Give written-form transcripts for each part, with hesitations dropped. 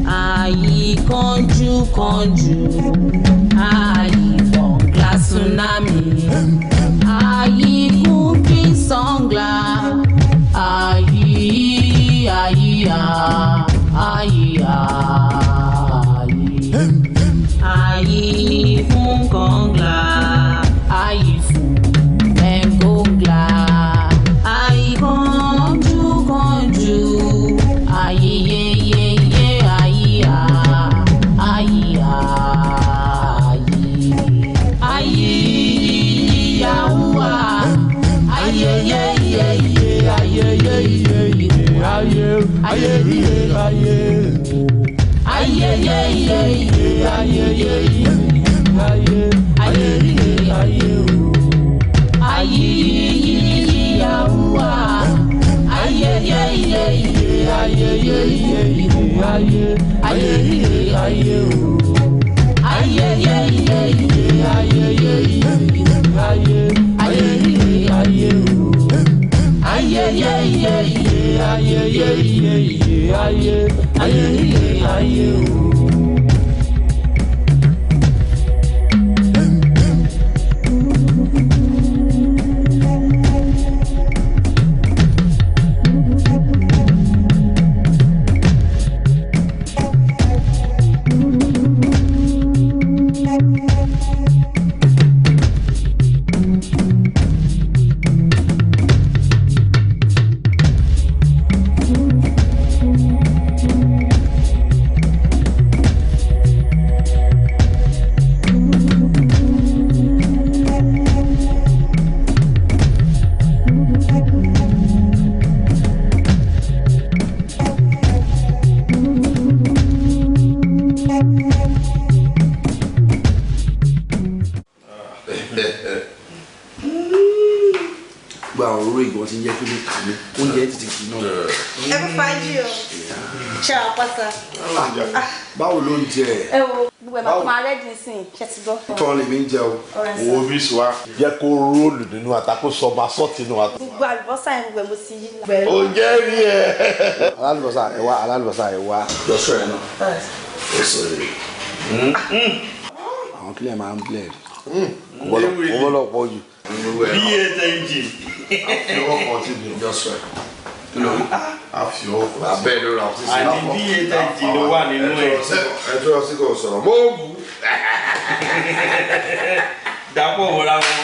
Ayi konju ayi bongla tsunami ayi kumpi songla ayi fun kongla ayi fun bengongla ayi konju ayi Báwo ló ń jẹ? Ẹ wo gbogbo ẹ̀ máa máa rẹ́dí sí i ṣe ti gbọ́. Tọ́ lè mi ń jẹ o. Owó bí sùn wá. Jẹ́ kó róòlù nínú ata kó sọ ma sọ́ọ̀tì nínú ata. Gbogbo àlùbọ́sà yẹn gbogbo ẹ̀ mo ti yí la. Ó jẹ́ rí ẹ. Alálùbọ́sà ẹ wá. Jọ́sọ̀ ẹ̀ náà. Ó sọ èrè. Àwọn kílẹ̀ máa ń blẹ̀. Kò bọ́lọ̀ pọ̀ jù. Bí ẹ tẹ́ ń jì. Àfiọwọ́ kan ti bì. Jọ́sọ̀ ẹ̀. Àfiọwọ́ kan. Abẹ́ ló ra ọtí sí. Àti bí ẹ tẹ́ ń jì ló wà nínú ẹ̀. Ẹ tó lọ sí kò sọ̀rọ̀. Mo bù. Dàpọ̀ wọra wọn.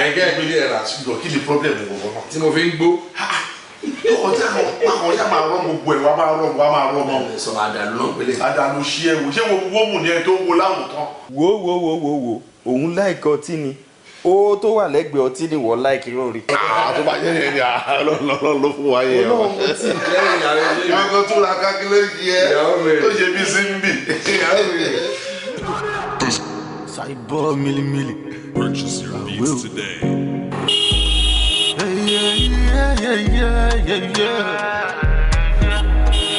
Ẹ̀gẹ́ ìgbélé ẹ̀ rà sí lọ kí ni pọ́blẹ̀mù gbogbo náà. Tí mo fi ń gbó. Ọjà máa rọ́ gbogbo ẹ̀ wá máa rọ́ mọ́. Sọ àdàlú náà pélé. Àdàlú ṣí ẹ wò ṣé wo mú ni ẹ tó ń wo láwùtán. Wo òun láìka ọtí ni ó tó wà lẹ́gbẹ̀ẹ́ ọtí ni wọ́n láìkí rọrí. Àtúbà jẹ́ yẹn ni Ọlọ́run ló fún wa yẹn. Ọlọ́run mo ti lẹ́yìn ìyàrá ilé. Wọ́n kò tún la kákílẹ̀ yẹ tó ṣe bí símbì. Ṣàìbọ̀ mílímílì. Purchase your beats today.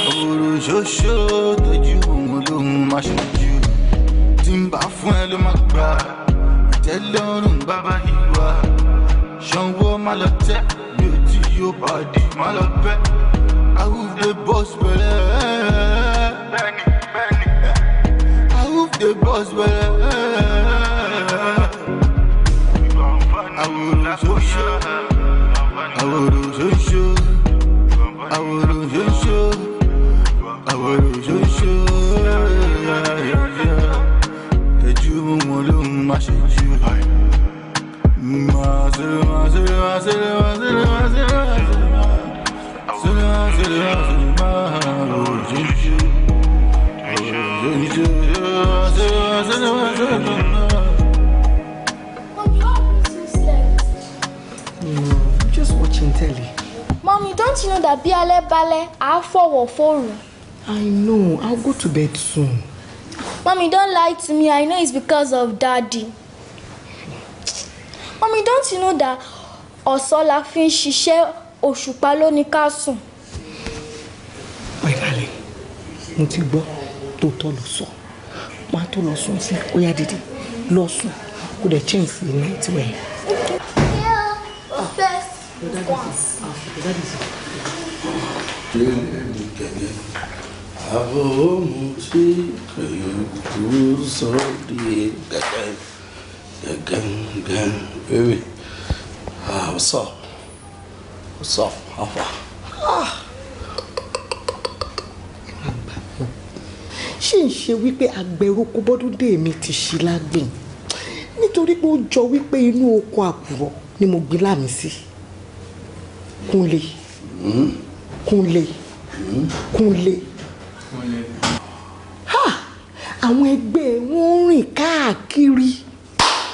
Àwòrán ṣoṣo tójú òun ló ń máa ṣojú. Tí ń bá fún ẹ ló máa gbà. Tẹ́lọ́rùn bàbá ìwà. Ṣanwó má lọ tẹ́ bí o tí yóò bá di má lọ bẹ́. Awúf the boss bẹ̀rẹ̀. Awúf the boss bẹ̀rẹ̀. Àwòrán ṣoṣo. Àwòrán ṣoṣo. Àwòrán ṣoṣo. Àwòrán ṣoṣo. Tẹ́jú wọn ló ń má ṣe jù. Just watching telly. Mommy, don't you know that Biale Bale are for forum? I know. I'll go to bed soon. Mommy, don't lie to me. I know it's because of Daddy. Mommy, don't you know that Osola fin ṣiṣẹ́ òṣùpá ló ní ká sùn? My darling, mo ti gbọ́ tó tọ́ ló sọ. Má tó lọ sùn sí. Ó yá dìde. Lọ sùn. Kó dẹ̀ change sí night wear. Baby, what's up? What's up? How far? Ṣé ń ṣe wípé àgbẹ̀roko bọ́dún dé mi ti ṣí lágbìn nítorí pé ó jọ wípé inú oko àkùrọ̀ ni mo gbé láàmì sí. Kúnlé Kúnlé àwọn ẹgbẹ́ wọn rìn káàkiri,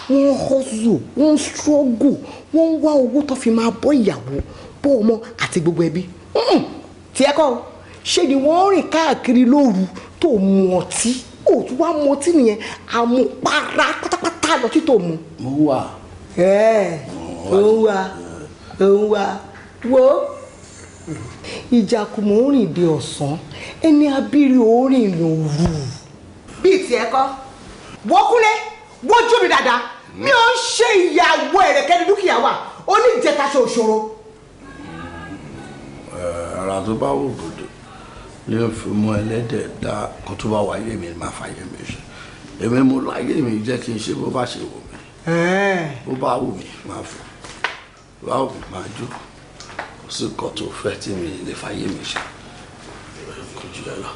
wọ́n hustle, wọ́n struggle, wọ́n wá owó tó fi máa bọ́ ìyàwó bọ́ ọmọ àti gbogbo ẹbí. Tí ẹ kọ́ ṣé ni wọ́n rìn káàkiri lóru tó mu ọtí, ó tún wá mu ọtí nìyẹn, àmupara pátápátá lọ tí tó mu. Mo wà. Òun wà wo ìjàkùmọ̀ orin dé ọ̀sán ẹni abírí orin lòrù. Bíi tí ẹ kọ́ wọ́kúnlé wọ́jú mi dáadáa mi ò ń ṣe ìyàwó ẹ̀rẹ̀kẹ́ ní dúkìá wa oníjẹta ṣe òṣòro. Ara tó bá wò gbòdò ní òfin mú ẹlẹ́dẹ̀ dá kó tó bá wáyé mi máa fàyè mi ṣe. Èmi mo láyé mi jẹ́ kí n ṣe bó bá ṣe wù mí. Bó bá wù mí máa fò, bó bá wù mí máa jó. Kò sí nǹkan tó fẹ́ tí mi lè fàyè mi ṣe. Kò jù ẹ lọ.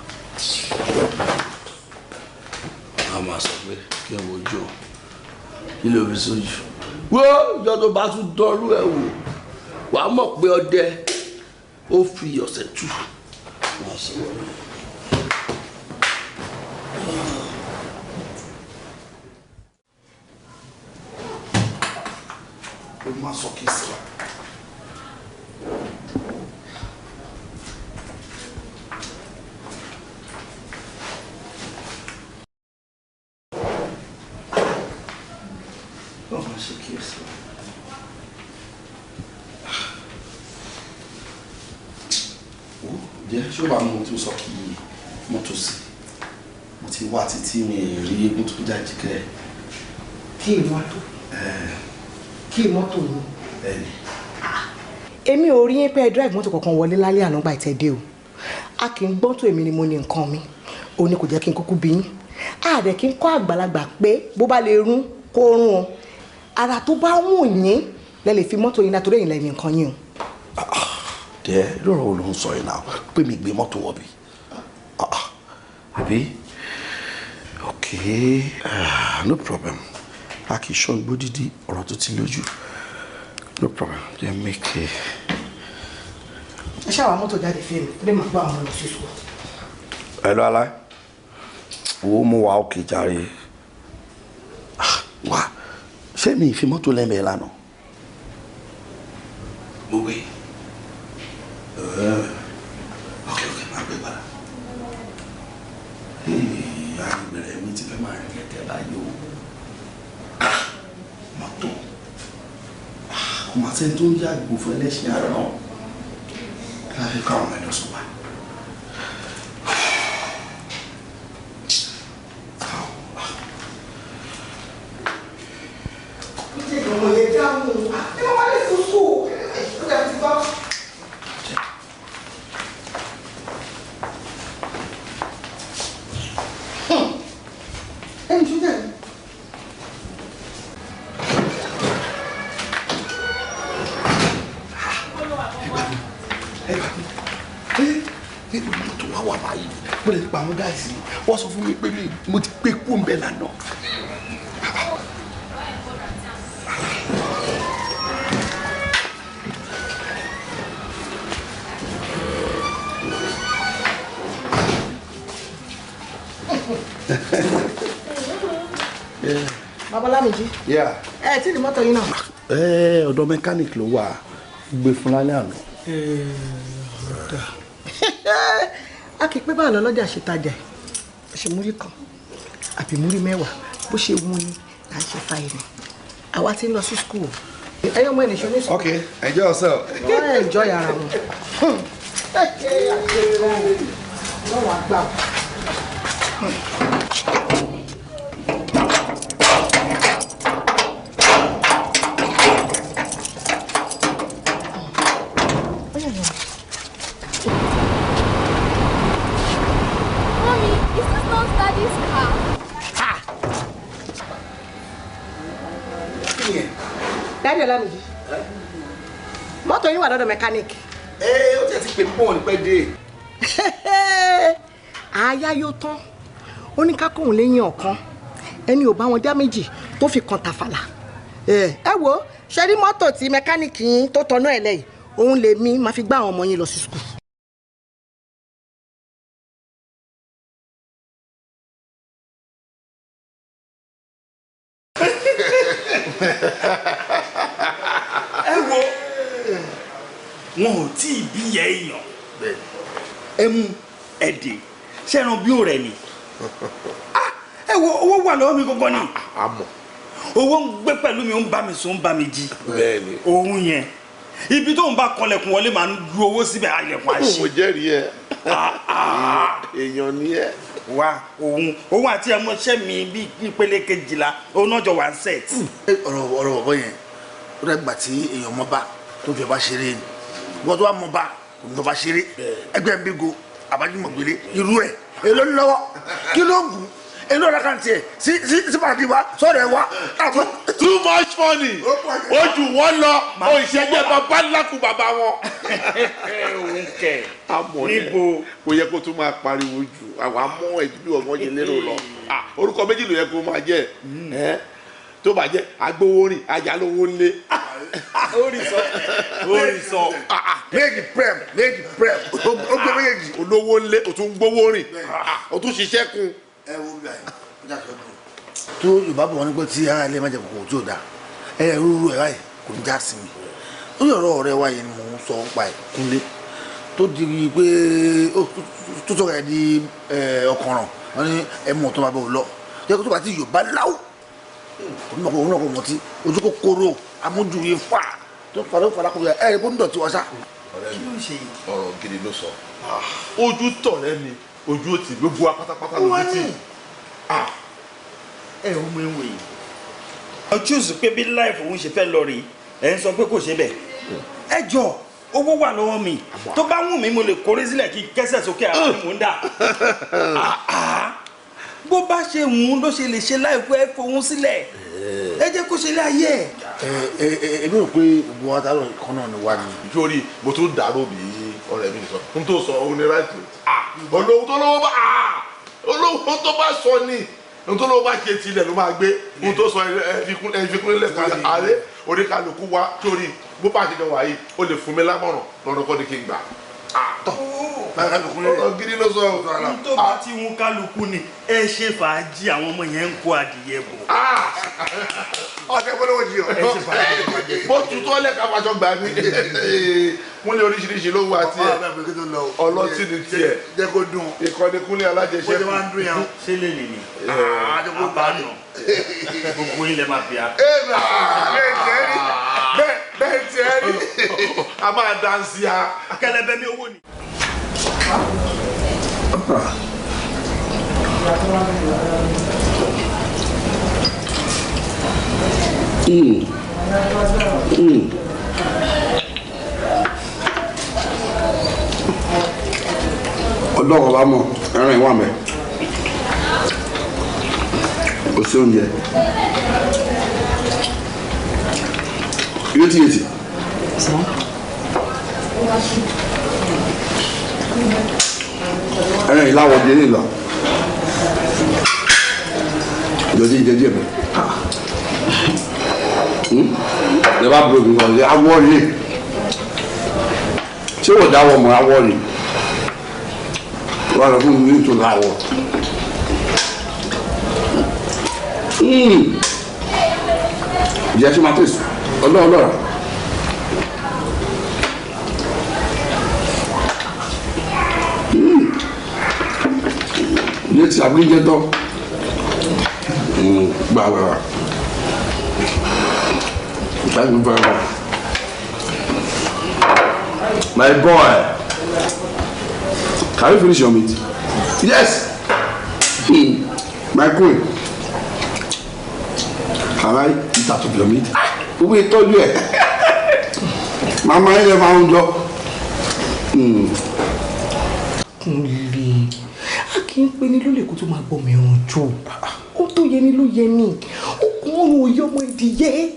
A máa sọ pé kí n wojú ọ. Kí ló fi sójú? Wo ìjọ tó bá tún dọ́rú ẹ̀ wò, wàá mọ̀ pé ọdẹ ó fi ọ̀sẹ̀ tù. Wọ́n sọ wọ́n mi. Ó máa sọ kí sí wa. Ó máa sọ kí sí wa. Jẹ́ ṣé ó bá mú tí ó sọ kí mọ́tò sí? Mo ti wá títí mi rí eégún tó jáde kẹ́. Kí mọ́tò? Kí mọ́tò ni? Bẹ́ẹ̀ni. Èmi ò rí yín pé ẹ drive mọ́tò kankan wọlé lálẹ́ àná gba ìtẹ̀dé o. A kì í gbọ́n tó èmi ni mo ní nǹkan mi. Ó ní kò jẹ́ kí n kúkú bí yín. A dẹ̀ kí n kọ́ àgbàlagbà pé bó bá lè rún kó rún o. Ara tó bá wù yín lẹ lè fi mọ́tò yín látòrí ẹ̀yìn lẹ́yìn nǹkan yín o. Dẹ́ lọ́rọ̀ wo ló ń sọ yìí náà pé mi gbé mọ́tò wọ̀ bí? Àbí? Okay, no problem. A kì í ṣọ́ igbó dídí ọ̀rọ̀ tó ti lójú. No problem. Jẹ́ make it. Ẹ ṣáà wá mọ́tò jáde fún mi, lè máa bá àwọn lọ sí sùn. Hello, Alai. Owó mú wa òkè jàre. Wá, ṣé mi fi mọ́tò lẹ́mẹ̀ẹ́ lánàá? Mo wé. Okay, máa gbé padà. Àgbẹ̀rẹ̀ mi ti fẹ́ máa rìn kẹ̀kẹ́ báyìí o. Mọ́tò. Kò máa sẹ́ni tó ń yàgò fún ẹlẹ́ṣin àárọ̀ náà. Kí la fi kọ́ àwọn ẹ̀dọ́ sùn wá? Ọmọ yẹn dáhùn. Ẹ máa wá lè sùn sùn. Ó dàbí ti bá. Ẹni tún dẹ̀. Mọ́tò wá wà báyìí. Mo lè pa àwọn gáàsì. Wọ́n sọ fún mi pé mo ti pé kú ń bẹ̀ lánàá. Babalámiji. Ẹ tí ní mọ́tò yín náà. Ọ̀dọ̀ mechanic ló wà. Gbé fún lálẹ́ àná. A kì í pé báà lọ lọ́jà ṣe tajà ṣe múrí kan àbí múrí mẹ́wàá bó ṣe wù ní là ń ṣe fáìlì. Àwa ti ń lọ sí school. Ẹyọ ọmọ ènìyàn ní school. Okay, enjoy yourself. Wọ́n enjoy ara wọn. Lọ́wọ́ àgbà. daddy's car. Daddy Olamide. Mọ́tò yín wà lọ́dọ̀ mechanic. Ó ti pè mí pọ̀ ní pẹ́ dé. Aya yóò tán. Ó ní ká kóhun lẹ́yìn ọ̀kan. Ẹni ò bá wọn dá méjì tó fi kan tàfàlà. Ẹ wo, ṣe rí mọ́tò tí mechanic yín tó tọ́nú ẹ̀ lẹ́yìn. Òun lèmi máa fi gbá àwọn ọmọ yín lọ sí school. Ẹ wo wọn ò tí ì bí yẹ èèyàn ẹ mú ẹdè ṣẹran bí ó rẹ ni ẹ wo owó wà lọ́wọ́ mi gangan ni owó ń gbé pẹ̀lú mi ó ń bá mi sùn ń bá mi jí òun yẹn ibi tó ń bá kọlẹ̀kùn wọlé máa ń ju owó síbẹ̀ àyẹ̀kùn àṣẹ. mo jẹ́rìí ẹ èèyàn ni ẹ. wa òun àti ẹmọṣẹ́ mi bí ìpele kejìlá òun náà jọ wà ń set. ọ̀rọ̀ bọ̀bọ̀ yẹn ó dàgbà tí èèyàn mọ́ bá tó fi ọba ṣeré ni wọ́n tó wà mọ́ bá kò ní ọba ṣeré ẹgbẹ́ ń bí go àbájúmọ̀ gbélé irú ẹ̀ èló ní lọ́wọ́ kí ló ń gùn èló ọ̀rẹ́ kan tiẹ̀ sí pàdé wa sọ̀rọ̀ ẹ̀ wá. too much money ojú wọn lọ òṣèjẹ bàbá ńlákù bàbá wọn. òun kẹ níbo kò yẹ kó tún máa pariwo jù àwọn amọ ẹbí ọmọ yẹn lérò lọ orúkọ méjì ló yẹ kó máa jẹ tó bá jẹ agbowórin ayálówó ńlé. orí sọ méjì prem ó gbé méjì olówó ńlé ó tún gbówó rìn ó tún ṣiṣẹ́ kun. ẹ wo bí i tó Yorùbá bọ̀ wọ́n ní pé tí ara ilé májèkó kò tí ò dáa rúru ẹ̀ báyìí kò ní já sí mi ó yọ̀rọ̀ ọ̀rẹ́ wa yẹn ni mò ń sọ ń pa ẹ̀ Kúnlé tó di pé tó sọ̀rọ̀ ẹ̀ di ọkànràn wọn ní ẹ̀mú ọ̀tún bá bọ̀ lọ jẹ́ kó tó bá ti Yorùbá láwù òun náà kò mọ̀ tí ojú kòkòrò amójú yẹn fà tó fara kó ẹ̀ bó ń dọ̀tí wọ́n sá. ọ̀rọ̀ gidi ló sọ ojú tọ̀rẹ́ mi ojú ó ti gbogbo apátápátá lójú tí. ẹ ò mú ìwé yìí ọ chúùsù pé bí láìfù òun ṣe fẹ́ lọ rí ẹ ń sọ pé kò ṣe bẹ́ẹ̀ ẹ jọ owó wà lọ́wọ́ mi tó bá wù mí mo lè kórè sílẹ̀ kí kẹ́sẹ̀ sókè àwọn mò ń dà bó bá ṣe wù ú ló ṣe lè ṣe láìpẹ́ ẹ fòun sílẹ̀ ẹ jẹ́ kó ṣe lé ayé ẹ̀. èmi rò pé gbogbo wa dárò kan náà ni wá ní. nítorí mo tún dàrú bí ọ̀rẹ́ mi sọ n tó sọ òun ni ráìtì olówó tó bá sọ ni n tó lówó bá ṣe tilẹ̀ ló máa gbé n tó sọ ẹ̀fikún lẹ́kọ̀ọ́ ààrẹ oríkàlùkù wa torí bó bá ṣe jọ wáyé ó lè fún mi lámọ̀ràn lọ́dọ̀ kọ́ ni kí n gbà. ọ̀rọ̀ gidi ló sọ n tó bá ti ń kálukú ni ẹ ṣe fàájì àwọn ọmọ yẹn ń kó adìyẹ bò. ọ̀sẹ̀ polówó jí ọ bó tutọ́ lẹ́ka fàṣọ gbà mí Kúnlé oríṣiríṣi ló wà tiẹ̀ ọlọ́tí ni tiẹ̀ ìkọ́ni Kúnlé alájẹsẹ́ ṣé lè lè ní àbánà gbogbo ilẹ̀ máa bíà. bẹ́ẹ̀ tiẹ̀ rí a máa dansi a. kẹlẹbẹ mi owó ni. ọlọ́wọ́ bá mọ̀ ẹran ìwọ̀n mẹ́ kò sí oúnjẹ yóò ti yé ti. ẹran ìláwọ̀ dé nílọ ìjọdí ìjẹjẹ mi lè bá bùrọ̀ mi kàn lé awọ́ rè ṣé wọ́n dáwọ́ mọ́ awọ́ rè wọ́n lọ fún mi nítorí àwọ̀ ìyá ṣe máa tẹ̀sí ọlọ́ọ̀lọ́ra ilé tí àbúrò jẹ́ tán gbàgbà thank you very much my boy. Can you finish your meat? Yes. My queen. Can I eat out of your meat? Who told you? Mama, I never found job. Kúnlé, kí n pe ní lólè kó tó máa gbọ́ mi ràn jù ó tó yẹ ni ló yẹ ni ọrùn òye ọmọ ìdíyẹ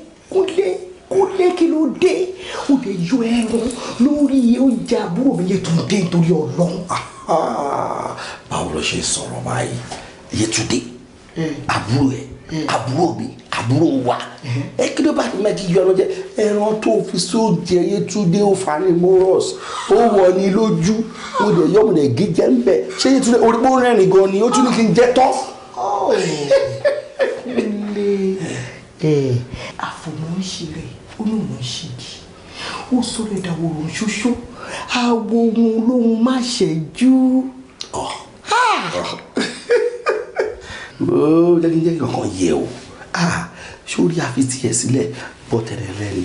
kúnlé kí ló dé ó lè yọ ẹran lórí oúnjẹ àbúrò mi Yétúndé nítorí Ọlọ́run. báwo ló ṣe sọ̀rọ̀ báyìí Yétúndé àbúrò mi àbúrò wa kí ló bá ti máa ti yọ ọ̀nà jẹ ẹran tó fi sóúnjẹ Yétúndé ó fani moros ó wọ ni lójú ó lè yọ ọmọdé gíjẹ ń bẹ ṣé Yétúndé orígbó rẹ́rìn gan ni ó tún ní kí n jẹ tán. àfọmọ́ṣe rẹ̀ ó ní òun ṣèjì ó sọ̀rọ̀ ìdáwòrò ṣoṣo àwo ohun olóhùn má ṣẹ́jú. jẹ́kíjẹ́ kankan yẹ o sórí àfi tiẹ̀ sílẹ̀ bọ́tẹ̀rẹ̀ rẹ̀ ni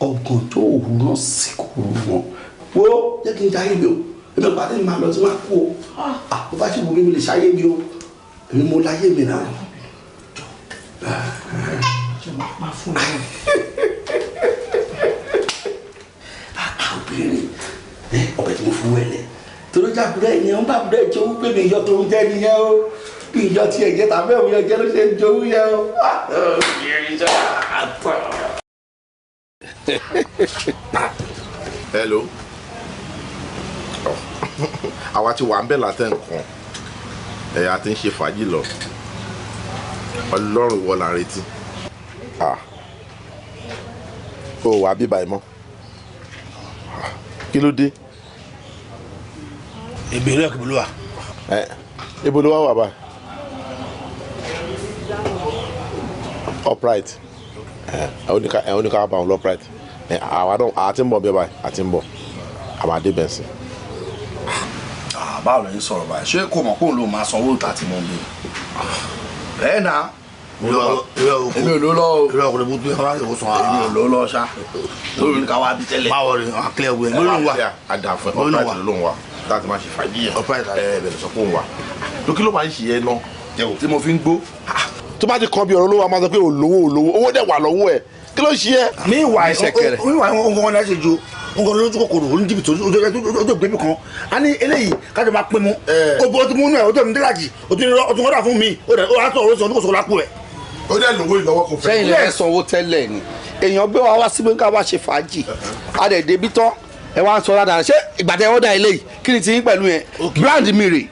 ọ̀gàn tó òwúrọ̀ sí kò rú wọn wo jẹ́kíjẹ́ ayé mi o èmi ò bá tẹ́lẹ̀ máa lọ sí máa kú o bó bá ṣe wù mí lè ṣayé mi o èmi mo láyé mi náà. obìnrin ọbẹ̀ tí mo fún wẹ̀lẹ̀ torí jábúrẹ́ yẹn ń bá búrẹ́ jẹ́ owó pé mi ìyọ́ tó ń jẹ́ nìyẹn o bí ìyọ́ tí ẹ̀jẹ̀ tàbí ẹ̀wù yẹn jẹ́ ló ṣe ń jowú yẹn o. hello àwa ti wà ń bẹ̀ látẹ̀ nǹkan ẹ̀yà ti ń ṣe fàájì lọ Ọlọ́run ìwọ là ń retí ó wà bíbá ẹ mọ́ kí ló dé. ìbéèrè kò ló wà. ibo ló wà báyìí. upright ẹ oníkà bá wọn upright àti ń bọ̀ bí ẹ báyìí àti ń bọ̀ àwọn adé bẹ̀ sí. báwo ló ń sọ̀rọ̀ báyìí ṣé kò mọ̀ kóun ló máa sanwó ìta tí mo ń bí. bẹ́ẹ̀ náà èmi ò ló lọ o ìrọ̀ ọkùnrin mú bí wọ́n á sọ èmi ò ló lọ ṣá lórí ní ká wá bí tẹ́lẹ̀. báwo ni àkílẹ̀ wẹ̀ lórí wa àdàfẹ́ upright ló ń wà láti máa ṣe fàájì yẹn bẹ̀rẹ̀ sọ fún wa lókè ló máa ń ṣe yẹn náà tí mo fi ń gbó. tó bá ti kàn bí ọ̀rọ̀ olówó a máa sọ pé olówó owó dẹ̀ wà lọ́wọ́ ẹ̀ kí ló ṣe é. mi ìwà ìṣẹ̀kẹ̀rẹ̀ mi ìwà nǹkan náà ṣe ju nǹkan lójú kòkòrò oníjìbìtì ojú gbẹmí kan a ní eléyìí kájọ máa pín mu o ti mú inú ẹ o tó ní délàjì o ti rọdà fún mi o wá sọ orísun oníkòsó lápò ẹ. ó dẹ̀ lówó ìlọ́wọ́ kò fẹ́. sẹ́yìn lè fẹ́ sanwó tẹ́lẹ̀ ni èèyàn gbé wa wá síbi ká wá ṣe fàájì a dẹ̀ débi tán ẹ wá ń sọ ládàá ṣé ìgbàdá ẹ ọ̀dà eléyìí kí ni ti yín pẹ̀lú yẹn brand mi rè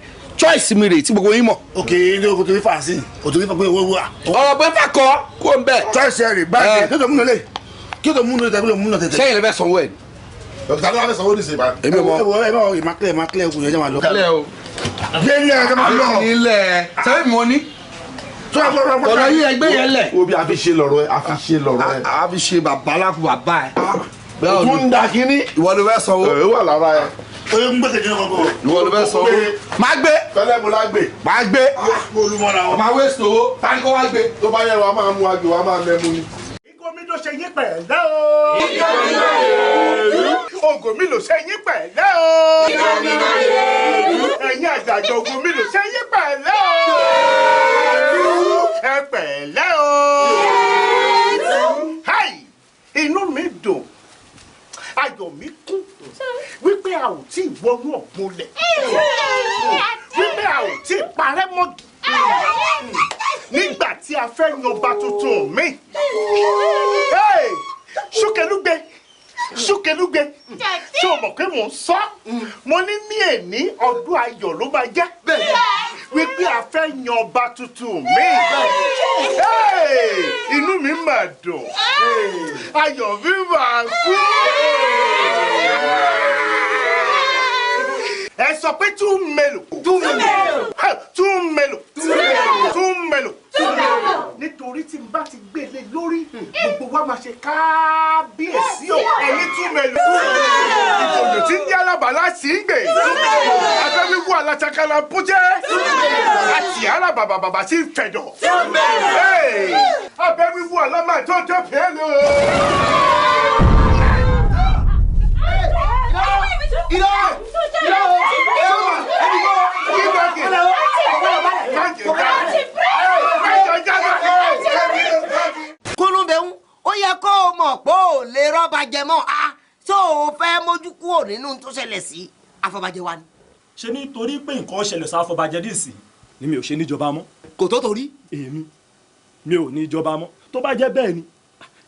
choice mi rè tí gbogbo yín mọ̀. ok ní o kò tó ní fàásì o tó ní fà pé owó wa. ọ̀rọ̀ pé fà kọ́ kó ń bẹ̀. choice ẹ rè báyìí kí o tó múnú lé kí o tó múnú lé tàbí o múnú tètè. sẹ́yìn lè fẹ́ sanwó ẹ̀. dókítà ló wà fẹ́ sanwó ní ìsèpá. èmi mọ ẹ bá ìmàkílẹ̀ okùn yẹn jẹ́ máa lọ. kílẹ̀ o. délẹ̀ ẹ máa lọ. nílẹ̀ sẹ́yìn mi ò ní. ọ̀rọ̀ yìí ẹgbẹ́ yẹn lẹ̀. wo bí a fi ṣe lọ́rọ̀ ẹ a fi ṣe lọ́rọ̀ ẹ. a fi ṣe bàbá alákùn bàbá ẹ. tún ń da kínní. ìwọ ló fẹ́ sanwó. ẹ wà lára ẹ. oye ń gbèsè jẹ́ ọkọ̀. ìwọ ló fẹ́ sanwó. máa gbé. fẹlẹ́ mo la gbé. máa gbé. olùmọ̀ra wọn. máa wéṣọ owó tani kó wá gbé. tó bá yẹ wa máa mú agbè wa máa mẹ́mu ni. OGOMILO ṣe yín pẹ̀lẹ́ o. OGOMILO ṣe yín pẹ̀lẹ́ o. ẹ̀yin àgbàjọ OGOMILO ṣe yín pẹ̀lẹ́ o. ẹ pẹ̀lẹ́ o. inú mi dùn ayọ̀ mi kún wípé a ò tí ì wọnú ọ̀gbunlẹ̀ wípé a ò tí ì parẹ́ mọ́gì nígbà tí a fẹ́ yan ọba tuntun mi ṣúkẹ́lúgbẹ́ ṣúkẹ́lúgbẹ́ ṣé o mọ̀ pé mò ń sọ mo ní èní ọdún ayọ̀ ló máa jẹ́ wípé a fẹ́ yan ọba tuntun mi inú mi máa dùn ayọ̀ mi máa kú. ẹ sọ pé tún mélòó nítorí tí n bá ti gbélé lórí gbogbo wa máa ṣe kábíyèsí o ẹni tún mélòó ìjòyè tí ń jẹ́ alábàálá sí ń gbè afẹ́wíwú alátakala bújẹ́ àti alábàbàbà sí ń fẹ̀dọ̀ afẹ́wíwú alámàjọ́jọ́ pẹ́ẹ́lú. kúlúmbẹ̀hún ó yẹ kó o mọ̀ pé ò lè rọ́bà jẹ mọ́ a tó o fẹ́ mójú kúrò nínú tó ṣẹlẹ̀ sí àfọ̀bàjẹ́ wa ni. ṣe nítorí pé nǹkan ṣẹlẹ̀ sáfọbàjẹ́ dìsí ni mi ò ṣe níjọba mọ́. kò tó torí. èmi mi ò ní ìjọba mọ́ tó bá jẹ́ bẹ́ẹ̀ ni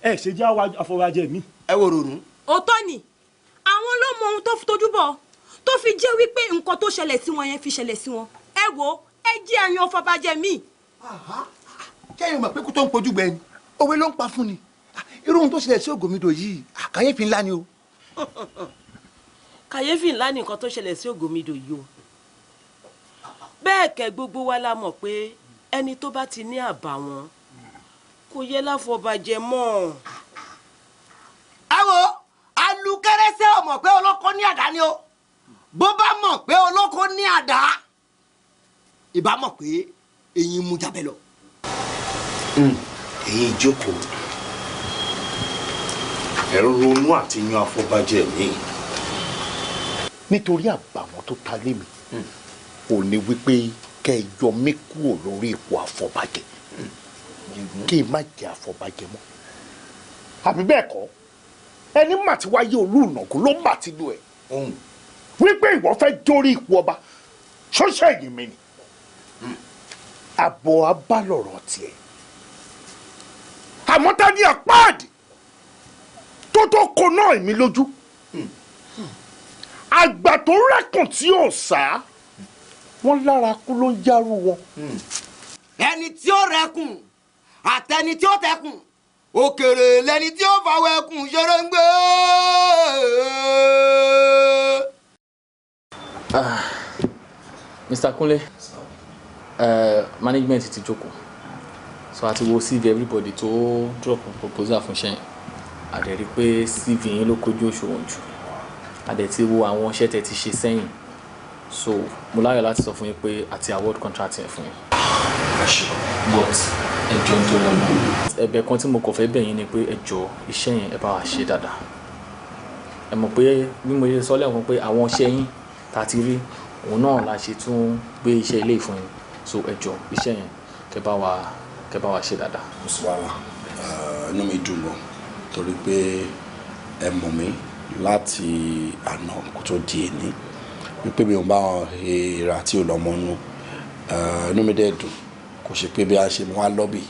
ẹ ṣe jẹ́ àfọbàjẹ́ mi. ẹ wo ròrùn. òótọ́ ni àwọn ló mọ ohun tó fi tójú bọ̀ tó fi jẹ́ wípé nǹkan tó ṣẹlẹ̀ sí wọn yẹn fi ṣẹlẹ̀ sí wọn. ẹ wo ẹ jẹ́ àyàn àfọbàjẹ́ mi. kẹ́yìn mọ̀ pé kó tó ń pojú gbẹ ni òwe ló ń pa fún ni irú ohun tó ṣẹlẹ̀ sí Ògòmìlò yìí kàyéfì ńlá ni o. kàyéfì ńlá ni nǹkan tó ṣẹlẹ̀ sí Ògòmìlò yìí o bẹ́ẹ̀ kẹ́ gbogbo wa la mọ̀ pé ẹni tó bá ti ní àbàwọ́n kò yẹ láfọbàjẹ́ mọ́. ẹ wo alukẹrẹsẹ ò mọ̀ pé olóko ní àdá ni o bó bá mọ̀ pé olóko ní àdá ìbá mọ̀ pé eyín mú jábẹ́ lọ. èyí ìjókòó ẹ̀rọ ronú àti yan àfọbàjẹ́ mi. nítorí àbàwọ́n tó ta lé mi ò ní wípé kẹ́ ẹ yọ mí kúrò lórí ipò àfọbàjẹ́ kí n má jẹ́ àfọbàjẹ́ mọ́ àbí bẹ́ẹ̀ kọ́ ẹni mà ti wáyé olúùnàkú ló mà ti lu ẹ̀ wípé ìwọ fẹ́ jórí ipò ọba ṣọ́ṣẹ́ yìí mi ni àbọ̀ abálọ̀rọ̀ tiẹ̀ àmọ́ tá ní àpáàdì tó kó náà èmi lójú àgbà tó rẹ́kùn tí ò sá wọ́n lára kú ló ń járú wọn. ẹni tí ó rẹ́kùn àtẹni tí ó tẹkùn òkèrè lẹni tí ó fàwọ̀ ẹkùn ṣeré ń gbé. Mr. Kunle, management ti jókòó so àti wo CV everybody tó drop proposal fún ṣẹ́yìn àdẹ̀rí pé CV yín ló kojú òṣùwọ̀n jù àdẹ̀tí wo àwọn iṣẹ́ tẹ́ ti ṣe sẹ́yìn so mo láyọ̀ láti sọ fún yín pé àti award contract yẹn fún yín. but ẹjọ́ tó lọ́nà ẹ̀bẹ̀ kan tí mo kàn fẹ́ bẹ̀ yín ni pé ẹjọ́ iṣẹ́ yẹn ẹ bá wa ṣe dáadáa ẹ mọ̀ pé bí mo ṣe sọ lẹ́ẹ̀kan pé àwọn iṣẹ́ yín tá a ti rí òun náà la ṣe tún gbé iṣẹ́ ilé ìfún yín so ẹjọ́ iṣẹ́ yẹn kẹ́ bá wa ṣe dáadáa. mo sọ wàhálà inú mi dùn lọ torí pé ẹ mọ̀ mí láti àná kó tó di èní wípé mi ò bá wọn ra tí ò lọ́mọ nú inú mi dẹ̀ dùn kò ṣe pé bí a ṣe mú wá lọ́bì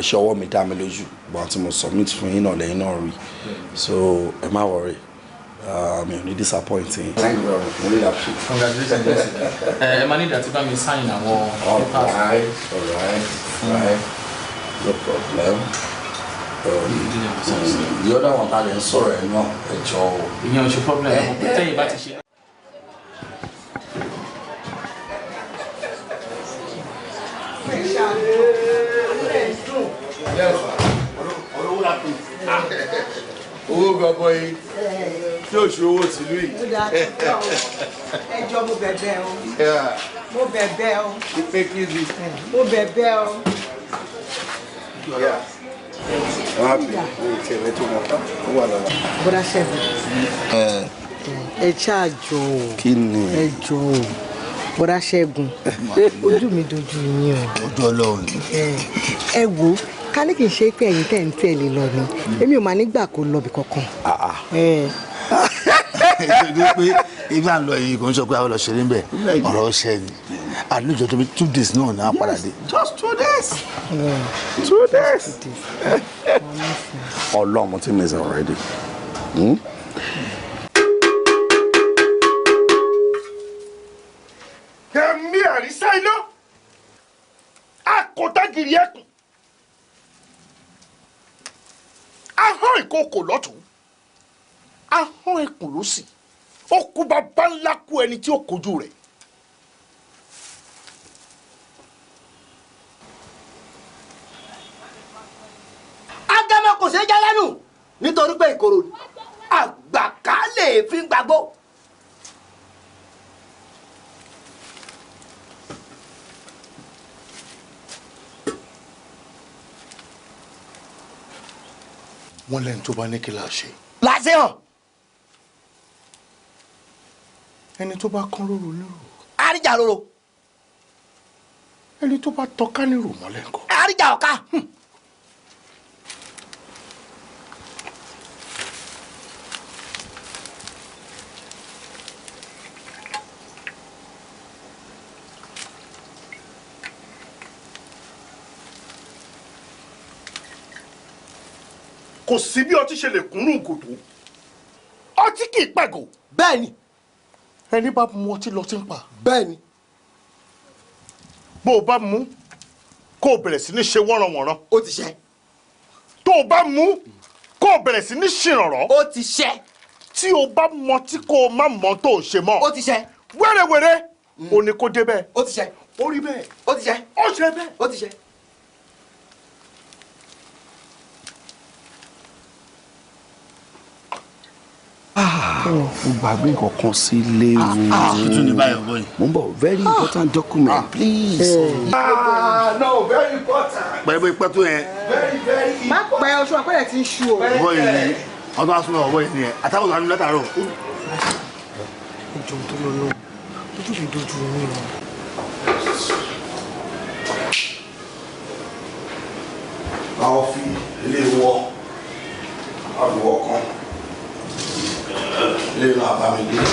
ṣé ọwọ́ mi dá mi lójú gbọ́n tí mo submit fún yín náà lẹ́yìn náà rí so ẹ má worry mi ò ní disappointing. Thank you very much. Mo really appreciate it. Congratulations. Ẹ máa ní ìdàtí bá mi sign àwọn papers. Alright. No problem. The other one ta lè ń sọ̀rọ̀ ẹ̀ náà ẹ jọ o. Ìyẹn ò ṣe problem ẹ̀ mọ̀ tẹ́yìn bá ti ṣe. owó gbọ́gbọ́ yìí tí ò ṣe owó tìlú yìí. ẹjọ́ mo bẹ̀bẹ̀ o mo bẹ̀bẹ̀ o ìpè kìdí. mo bẹ̀bẹ̀ o. wọ́n á bì ní ìtẹ̀wé tó mọ̀ ó wà lọ́wọ́. bọ́dá ṣẹ́gun ẹ ṣáàjọ o kí ni ẹ jọ o bọ́dá ṣẹ́gun ojú mi dojú yín o. ojú ọlọ́run. ẹ wo ká ní kì í ṣe pé ẹ̀yin tẹ̀ ń tẹ̀lé lọ ni èmi ò máa nígbà kó lọ bí kankan. ìṣèlú pé ibi à ń lọ yìí kò ń sọ pé àwọn lọ ṣe níbẹ̀ ọ̀rọ̀ ṣẹ ni àlejò tó bí 2 days náà ní apàdà dé. just 2 days. 2 days. ọlọ́run mo ti miss already. ẹ̀mí àrísá iná akọ̀tàgìrì ẹkùn ahọ́n ìkòkò lọ́tún ahọ́n ẹkùn ló sì ó kú bàbá ńlá kú ẹni tí ó kojú rẹ̀. ádámọ̀ kò ṣeé jẹ́ lẹ́nu nítorí pé ìkorò ni àgbàká lè fi gbàgbó. wọ́n lẹ́nu tó bá ní kí la ṣe. láṣẹ hàn. ẹni tó bá kán lóru nírò. àríjà lóró. ẹni tó bá tọ́ká nírò mọ́lẹ̀ ńkọ́. àríjà ọ̀ka. kò sí bí ọtí ṣe lè kúnnú ìgòdò ọtí kì í pẹ̀gò. bẹ́ẹ̀ni. ẹni bá mu ọtí lọ tí ń pa. bẹ́ẹ̀ni. bó o bá mu kó o bẹ̀rẹ̀ sí ní ṣe wọ́nranwọ̀nran. ó ti ṣe. tó o bá mu kó o bẹ̀rẹ̀ sí ní ṣìrànràn. ó ti ṣe. tí o bá mọ tí kò o má mọ tó o ṣe mọ́. ó ti ṣe. wẹ́rẹ́wẹ́rẹ́ o ní kó dé bẹ́ẹ̀. ó ti ṣe. ó rí bẹ́ẹ̀. ó ti ṣe. ó ṣe bẹ́ẹ̀. ó ti ṣe. mo gbàgbé kankan sílé o. tuntun ní báyọ̀ bọ́ yìí. mo ń bọ̀ very important document please. no very important. pẹ̀lú ipẹ́ tó yẹn. very má pẹ́ oṣù àpẹẹrẹ tí ń ṣú o. bọ́ yìí ni ọdún asúnmọ́ ọ̀bọ̀ yìí nìyẹn àtàwọn ọ̀nà látàárọ̀. ìjọ tó lọ lọ ojú mi dojú mi o. àwọn fi ilé wọ àbúwọ̀ kan ilé náà bá mi dé.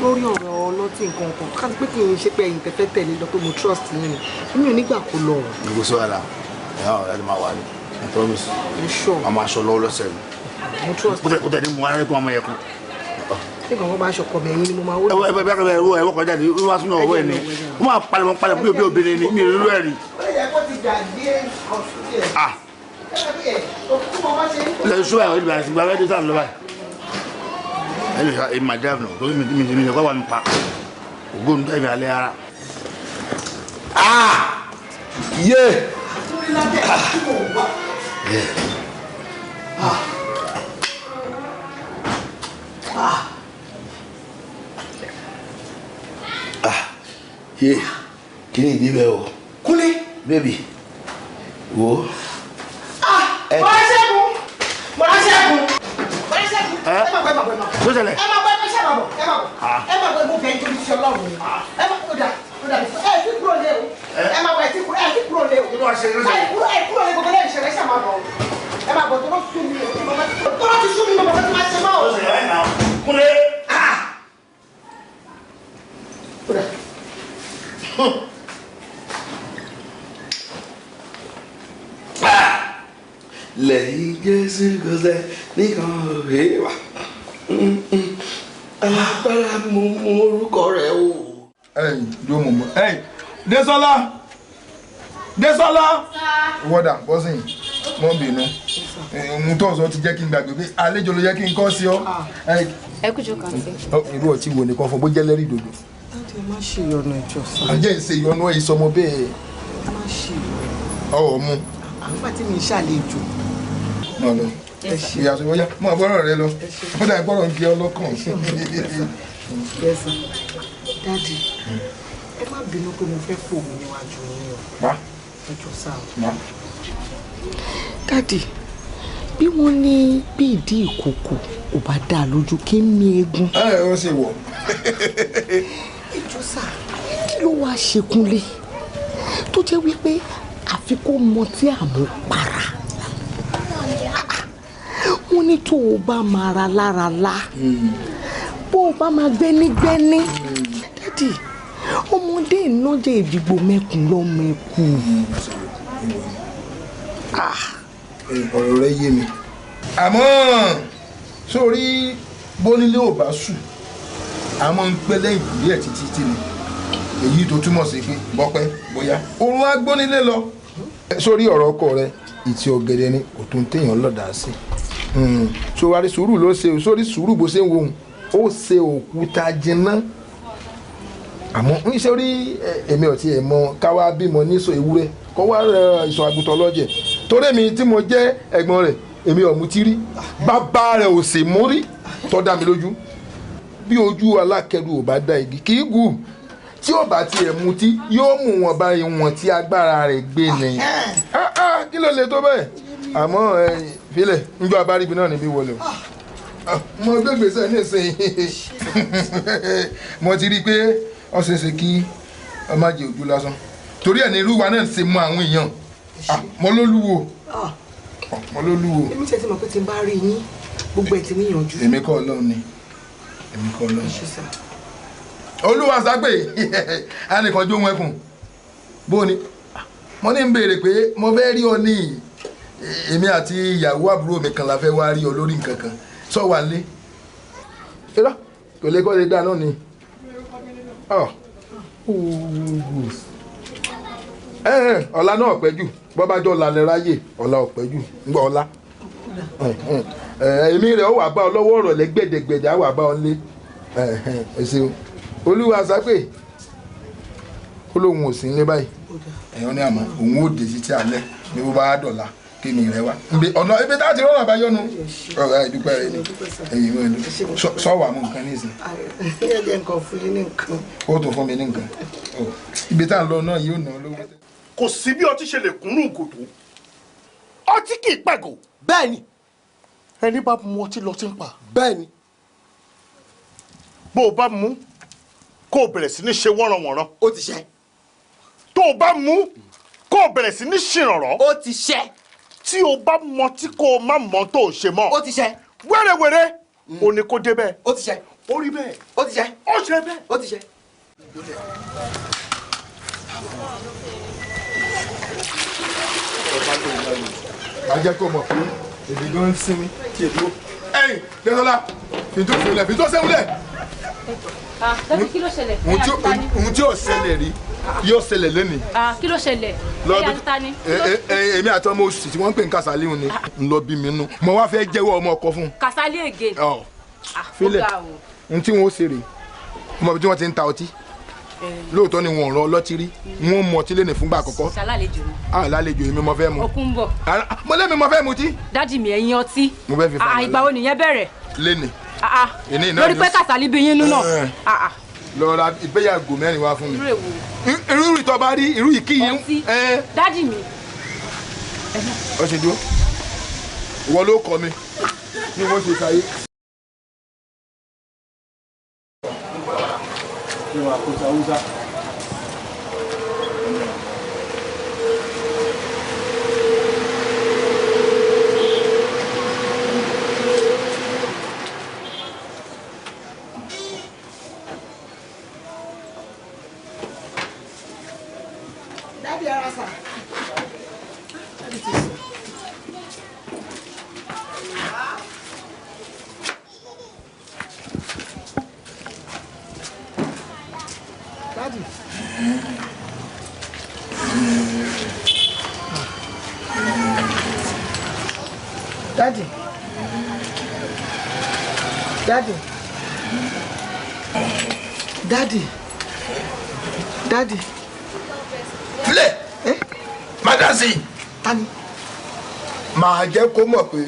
lórí ọ̀rọ̀ ọlọ́tí nǹkan kan ká pé kí n ṣe pé ẹ̀yin tẹ́fẹ́ tẹ̀lé lọ pé mo trust yín ni èmi ò nígbà kó lọ. gbogbo sọ àlà ẹ̀yà ọ̀rẹ́ ẹ̀dí máa wà ní I promise. a máa aṣọ lọ́wọ́ lọ́sẹ̀ mi. mo trust. kó tẹ̀ ní mu ara ẹ̀kọ́ ọmọ yẹn kú. ṣé kankan bá aṣọ kọ mi ẹ̀yin ni mo máa wó. ẹ̀wọ́ kọjá ni wọ́n máa súnmọ́ ọ̀wọ́ ẹ̀ ni wọ́n máa palẹ̀ bí obìnrin ni mi ò rú ẹ̀ rí. ilẹ̀ Shobayo ìdìbò àti ìgbà wẹ́ẹ́dì sáà lọ́wọ́ ẹ̀ máa dáàbò náà torí mi ní ẹ̀kọ́ wà mí pa ògbóhùn tó ẹ̀mí alẹ́ ara. yé. yé kí ni ìdí bẹ́ẹ̀ o. Kúnlé. bébì wo. Mọ̀rá ṣẹ́gun. Mọ̀rá ṣẹ́gun. Mọ̀rá ṣẹ́gun. Ẹ máa bọ̀ ẹ máa bọ̀ ẹ máa bọ̀. tó ṣẹlẹ̀. Ẹ máa bọ̀ ẹ máa ṣẹ́ máa bọ̀ ẹ máa bọ̀. Ẹ máa bọ̀ ẹ mú bẹ́ẹ̀ nítorí iṣẹ́ Ọlọ́run ni. Ẹ máa kó dà ẹ ti kúrò lé o. Ẹ máa bọ̀ ẹ ti kúrò lé o. Ẹ kúrò lé gbogbo lẹ́yìn ìṣẹ̀lẹ̀ ṣẹ́ máa bọ̀. Ẹ máa bọ̀ tó lọ́ sún mi o. Tó lọ́ ti sún mi bàbá tó máa ṣe máa o. Kúnlé. lẹ́yìn Jésù kò sẹ́ nìkan òwe wà alágbára mú orúkọ rẹ̀ o. yóò mọ̀ mọ́ Désọ́lá Désọ́lá wọ́dà bọ́sìn mọ́ bínú ohun tó sọ ti jẹ́ kí n gbàgbé pé àlejò ló yẹ kí n kọ́ sí ọ. ẹ kújọ kan sí. irú ọtí wo nìkan fún bó jẹ́ lẹ́rìí dòdò. láti má ṣe ìyọnu ẹjọ sá. àjẹ́ ìṣe ìyọnu ẹ̀ ìsọmọ bẹ́ẹ̀. má ṣe ọwọ́ mú. àgbà tí mi ṣàlejò. náà lọ ìyàtọ̀ wọ́yá mọ́ àbọ̀rọ̀ rẹ lọ ó dà gbọ́dọ̀ ń gbé ọlọ́kàn. dáàdì ẹ má bínú pé mo fẹ́ fòun níwájú yín o. ẹjọ sá o. dáàdì bí wọ́n ní bí ìdí ìkòkò ò bá dá lójú kí n mi eegun. ó ṣe wọ̀. ẹjọ sá kí ló wáá ṣe Kúnlé tó jẹ́ wípé àfi kó mọ tí àmupara wọ́n ní tó o bá máa ra lára lá bó o bá máa gbẹ́nígbẹ́ní dádì ọmọdé ìnájẹ ìdìgbò mẹ́kùn lọ́mọ ẹ̀kú. ọ̀rọ̀ rẹ yé mi àmọ́ sórí bónílé ò bá sùn àmọ́ ń pẹ́ lẹ́yìn ìkùlé ẹ̀ títí tí ni èyí tó túmọ̀ sí pé bọ́pẹ́ bóyá òun á gbónílé lọ. sórí ọ̀rọ̀ ọkọ rẹ ìtì ọ̀gẹ̀dẹ̀ ni kò tún téèyàn lọ́dà sí sórí sùúrù ló ṣe sórí sùúrù bó ṣe ń wo ó ṣe òkúta jinná àmọ́ ń ṣe orí èmi ò tiẹ̀ mọ káwá bímọ níṣọ ewúrẹ́ kọ́ wá ìṣọ̀ àgùntàn lọ́jẹ̀ torí mi tí mo jẹ́ ẹ̀gbọ́n rẹ̀ èmi ò mutí rí bàbá rẹ̀ ò sì mú rí tó dá mi lójú bí ojú alákẹ́rù ò bá dá igi kì í gù tí ò bá tiẹ̀ mutí yóò mú wọn bá ìwọ̀n tí agbára rẹ̀ gbé ni kí ló lè tó bẹ́ẹ̀ àmọ́ filẹ̀ njọ́ abáríbi náà níbí wọlé o mo gbé gbèsè nísìnyí mo ti rí i pé ó ṣeé ṣe kí ọmọ jẹ ojú lásán torí ẹ̀ ní irú wa náà ṣe mọ àwọn èèyàn mọ lólúwo mọ lólúwo. èmi tẹ̀ sí mọ̀ pé tí n bá rí yín gbogbo ẹ̀ ti níyànjú. èmi kọ́ Ọlọ́run ni èmi kọ́ Ọlọ́run. olúwa sápè ẹnìkan jó wọn ẹkùn bó ni mo ní ń béèrè pé mo fẹ́ rí ọ ní èmi àti ìyàwó àbúrò mi kan la fẹ́ wá rí ọ lórí nǹkan kan sọ wà lé irọ́ kò lè kọ́ lè dáná ni ọ̀la náà pẹ́ jù bọ́bájọ́ ọ̀la lè ráyè ọ̀la ọ̀pẹ́ jù ńgbọ́ ọ̀la èmi rẹ̀ ó wà bá ọ lọ́wọ́ ọ̀rọ̀ lẹ́gbẹ̀dẹ̀gbẹ̀dẹ̀ á wà bá ọ lé ẹ̀sìn olúwa sápè ó lóun ò sí nílé báyìí ẹ̀yọ́ ní àmọ́ òun ó dé títí alẹ́ ní bó bá dọ̀la kí ni rẹ wá ọ̀nà ibi tá a ti rọrùn àbáyọ́nu ọ̀rọ̀ ìdúpẹ́ rẹ ni èyí mú ẹnu sọ́wọ́ àmú nǹkan nísìn. ẹ jẹ́ nǹkan fún yín ní nǹkan. ó tún fún mi ní nǹkan ibi tá a lọ náà yóò ná lówó. kò sí bí ọtí ṣe lè kúnnú ìgòtò ọtí kì í pẹ̀gò. bẹ́ẹ̀ni. ẹni bá mu ọtí lọ tí ń pa. bẹ́ẹ̀ni. bó o bá mu kó o bẹ̀rẹ̀ sí ní ṣe wọ́nranwọ̀nran. ó ti ṣe. tó o bá mu kó o bẹ̀rẹ̀ sí ní ṣìrànràn. ó ti ṣe. tí o bá mọ tí kò má mọ tó o ṣe mọ́. ó ti ṣe. wẹ́rẹ́wẹ́rẹ́ o ní kó dé bẹ́ẹ̀. ó ti ṣe. ó rí bẹ́ẹ̀. ó ti ṣe. ó ṣe bẹ́ẹ̀. ó ti ṣe. màá jẹ́ kó mọ̀ pé èdè gan ń sinmi kí èdè ó. ẹ̀yìn Dẹ́sọ́lá fi tó fi lẹ̀ fi tó sẹ́wọ́lẹ̀. dájú kí ló ṣẹlẹ̀. ohun tí yóò ṣẹlẹ̀ rí yóò ṣẹlẹ̀ lónìí. kí ló ṣẹlẹ̀. ẹ̀yà ń ta ni. èmi àti ọmọ oṣù tí wọ́n ń pè ní Kàsálí ni ń lọ bí mi nú mo wá fẹ́ jẹ́wọ́ ọmọ ọkọ fún. Kàsálí ègè. filẹ̀ ohun tí wọ́n ó ṣe rè ọmọ bí wọ́n ti ń ta ọtí lóòótọ́ ni wọn ò rán ọlọ́tí rí wọn mú ọtí lẹ́nu fúngbà àkọ́kọ́. ṣàlàlejò ni. àlàlejò èmi mo fẹ́ mu. okun ń bọ̀. mo lé mi mo fẹ́ mu tí. dádì mi ẹ̀yin ọtí. mo fẹ́ fi fa ìgbà wo nìyẹn bẹ̀rẹ̀. lẹ́nì. lórí pé Kàsálí bí yín nú náà. lọ ra ìgbéyàgò mẹ́rin wá fún mi. irú èwo. irú ìtọ́ bá rí irú ìkíyìn. ọtí dádì mi. ó ṣe dúró ìwọ ló kọ mi ní wọ́n ṣe sáyé. Daddy. Daddy. Daddy. Daddy. Filẹ̀. Madasi. Tani. Màá jẹ́ kó mọ̀ pé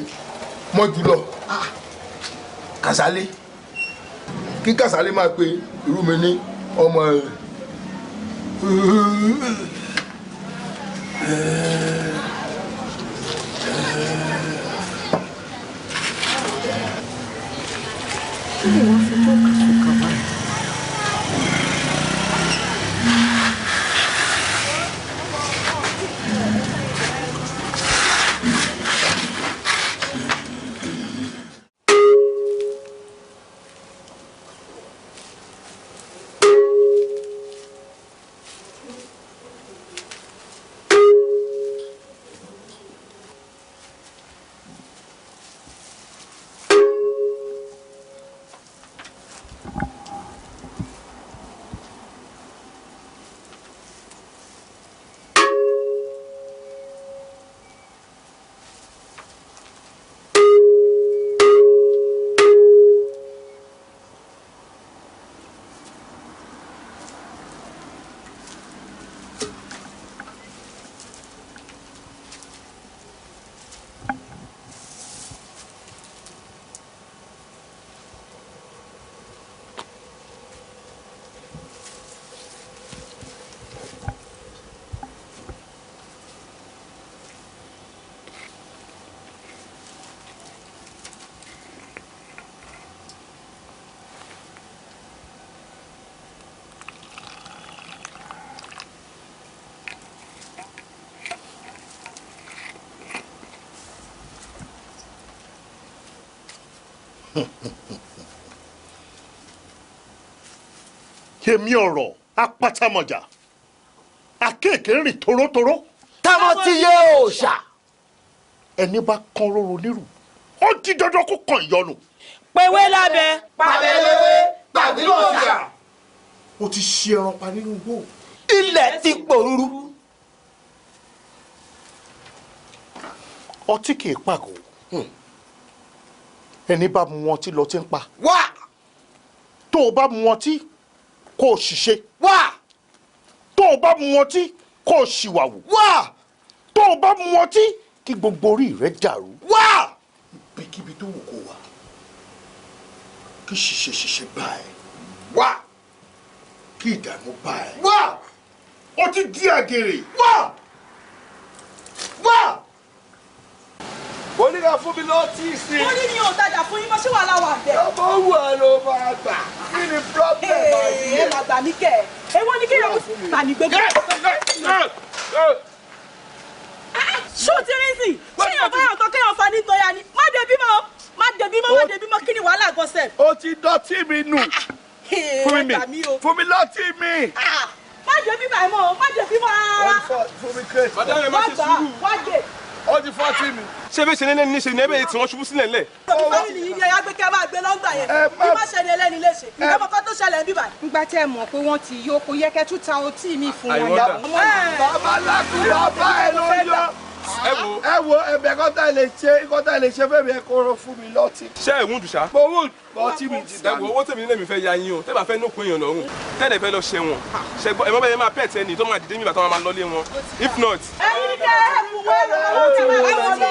mo jùlọ. Kàsálí. Kí Kàsálí máa pe irú mi ní ọmọ rẹ̀. Kí ni wọ́n fi tó kàkà báyìí? èmi ọ̀rọ̀ apátámọ̀jà akéèké rìn torótoró. táwọn ti yé òòṣà. ẹni bá kan róró nírù ó di dandan kó kàn ìyọnu. pèwé lábẹ́. pàbẹ́lẹ́wé tàbí òòṣà. ó ti ṣe ẹran pa nínú igbó. ilẹ̀ ti pòrúurú. ọtí kì í pàgọ́ ẹni bá mu ọtí lọ tí ń pa. wá. tó o bá mu ọtí kó o ṣìṣe. wá. tó o bá mu ọtí kó o ṣìwàwù. wá. tó o bá mu ọtí kí gbogbo orí rẹ dàrú. wá. ibikíbi tó wù kó wà kí ṣìṣe bá ẹ. wá. kí ìdààmú bá ẹ. wá. ó ti di àgèrè. wá. wá. oníkà fún mi lọ́tí sí. ó ní ní òtajà fún yín mọ́ sí wàhálà wà bẹ́ẹ̀. ọmọ wù ẹ ló máa gbà kí ni problem ayé. ẹ máa gbà mí kẹ́ ẹ èwo ni kéèyàn tà ní gbégbé. ṣó ti rí sí ṣé yàn báyọ̀ tó kéèyàn fa ní tọ́ya ni má dé bímọ má dé bímọ kí ni wàhálà gọ́sẹ̀. ó ti dọ̀tí mi nù fún mi lọ́tí mi. má dé bímọ ẹ mọ má dé bímọ rárá. fún mi kéré. wá gbà wá dé. ó ti fọ́tí mi. ṣé bẹ́ẹ̀ ṣe ní ẹni ṣe ní ẹbẹ̀ tí wọ́n ṣubú sílẹ̀ lẹ̀. fámìlì yìí ni ẹ̀yà gbé kẹ́ máa gbé lọ́gbà yẹn bí má ṣe ní ẹlẹ́ni léṣe ìjọba kan tó ṣẹlẹ̀ ń bíbà. nígbà tí ẹ mọ̀ pé wọ́n ti yó kò yẹ kẹ́ tún ta ọtí mi fún wọn. bàbá lákùúrọ̀ bá ẹ ló yọ. ẹ wo ẹ̀bẹ̀ kọ́tà lè ṣe fẹ́mi ẹ kóró fún mi lọ́tí. ṣé ẹ̀ ń dùn ṣá. mo wù ọtí mi ti dànù. owó tèmi nílẹ̀ mi fẹ́ ya yín o tẹ́ bá fẹ́ nókun èèyàn lọ́rùn tẹ́lẹ̀ fẹ́ lọ ṣẹ̀wọ̀n ṣẹgbọ́n ẹ̀ mọ́ bẹ́ẹ̀ máa pẹ̀tẹ́ ni tó máa dìde nígbà tó máa lọ́lé wọn if not. ẹyin kẹ́ ẹ mú wọn lọ́wọ́ tí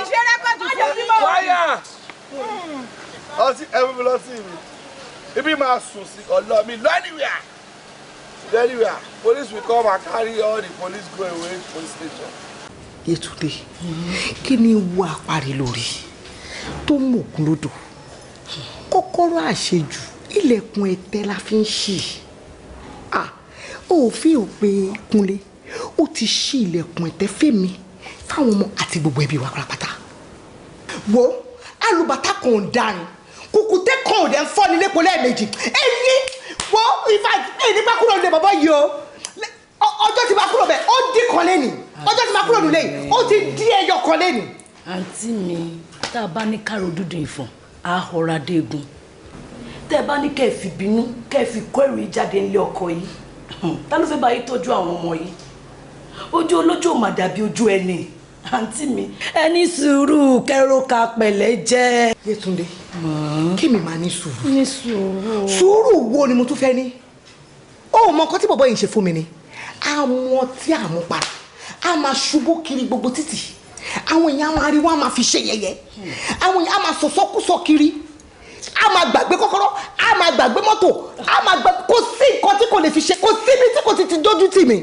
ṣe rẹ́pẹ̀tì ṣe bímọ. wáyà. ọtí ẹ fún mi lọ́tí mi ibi máa sùn sí ọ̀lọ́ mi anywhere police will come and carry all the police go away to police station. Yétúndé kí ni wo àparí lórí tó mú òkun lódò kọ́kọ́rọ́ àṣejù ilẹ̀kùn ẹ̀tẹ́ la fi ń ṣí òfin òpin Kúnlé ó ti ṣí ilẹ̀kùn ẹ̀tẹ́ fèmí fáwọn ọmọ àti gbogbo ẹbí wa pátápátá wo alùbàtà kan ò dárin kùkùté kan ò dẹ̀ ń fọ́ ní lẹ́pọ̀ lẹ́ẹ̀mejì ẹ̀yìn wo ìfà ẹ̀yìn bá kúrò nílé bàbá yìí o ọjọ́ tí bá kúrò bẹ́ẹ̀ ó dín kan lẹ́nìí ọjọ́ tí bá kúrò nílé yìí ó ti dín ẹyọ kan lẹ́nìí. àǹtí mi tá a bá ní kárò dúdú ìfọ̀n á họra déegun tẹ́ ẹ bá ní kẹ́ ẹ fi bínú kẹ́ ẹ fi kó èrè jáde nílé ọkọ yìí ta ló fẹ́ bá yín tọ́jú àwọn ọmọ yìí ojú olójú ò mà dàbí ojú ẹni àǹtí mi ẹni sùúrù kẹ́rọ ka pẹ̀lẹ́ jẹ́. Yétúndé kí mi máa ní sùúrù. ní sùúrù. sùúrù wo ni mo tún fẹ́ ní. ó mọ nǹkan tí bọ̀bọ̀ yìí ń ṣe fún mi ni àwọn tí a mú para a máa ṣubú kiri gbogbo títì àwọn èèyàn máa rí wọn a máa fi ṣe yẹ̀yẹ́ àwọn èèyàn a máa sọ̀sọ́kúsọ kiri a máa gbàgbé kọ́kọ́rọ́ a máa gbàgbé mọ́tò a máa gbàgbé kò sí nǹkan tí kò lè fi ṣe kò síbi tí kò ti dójú tì mí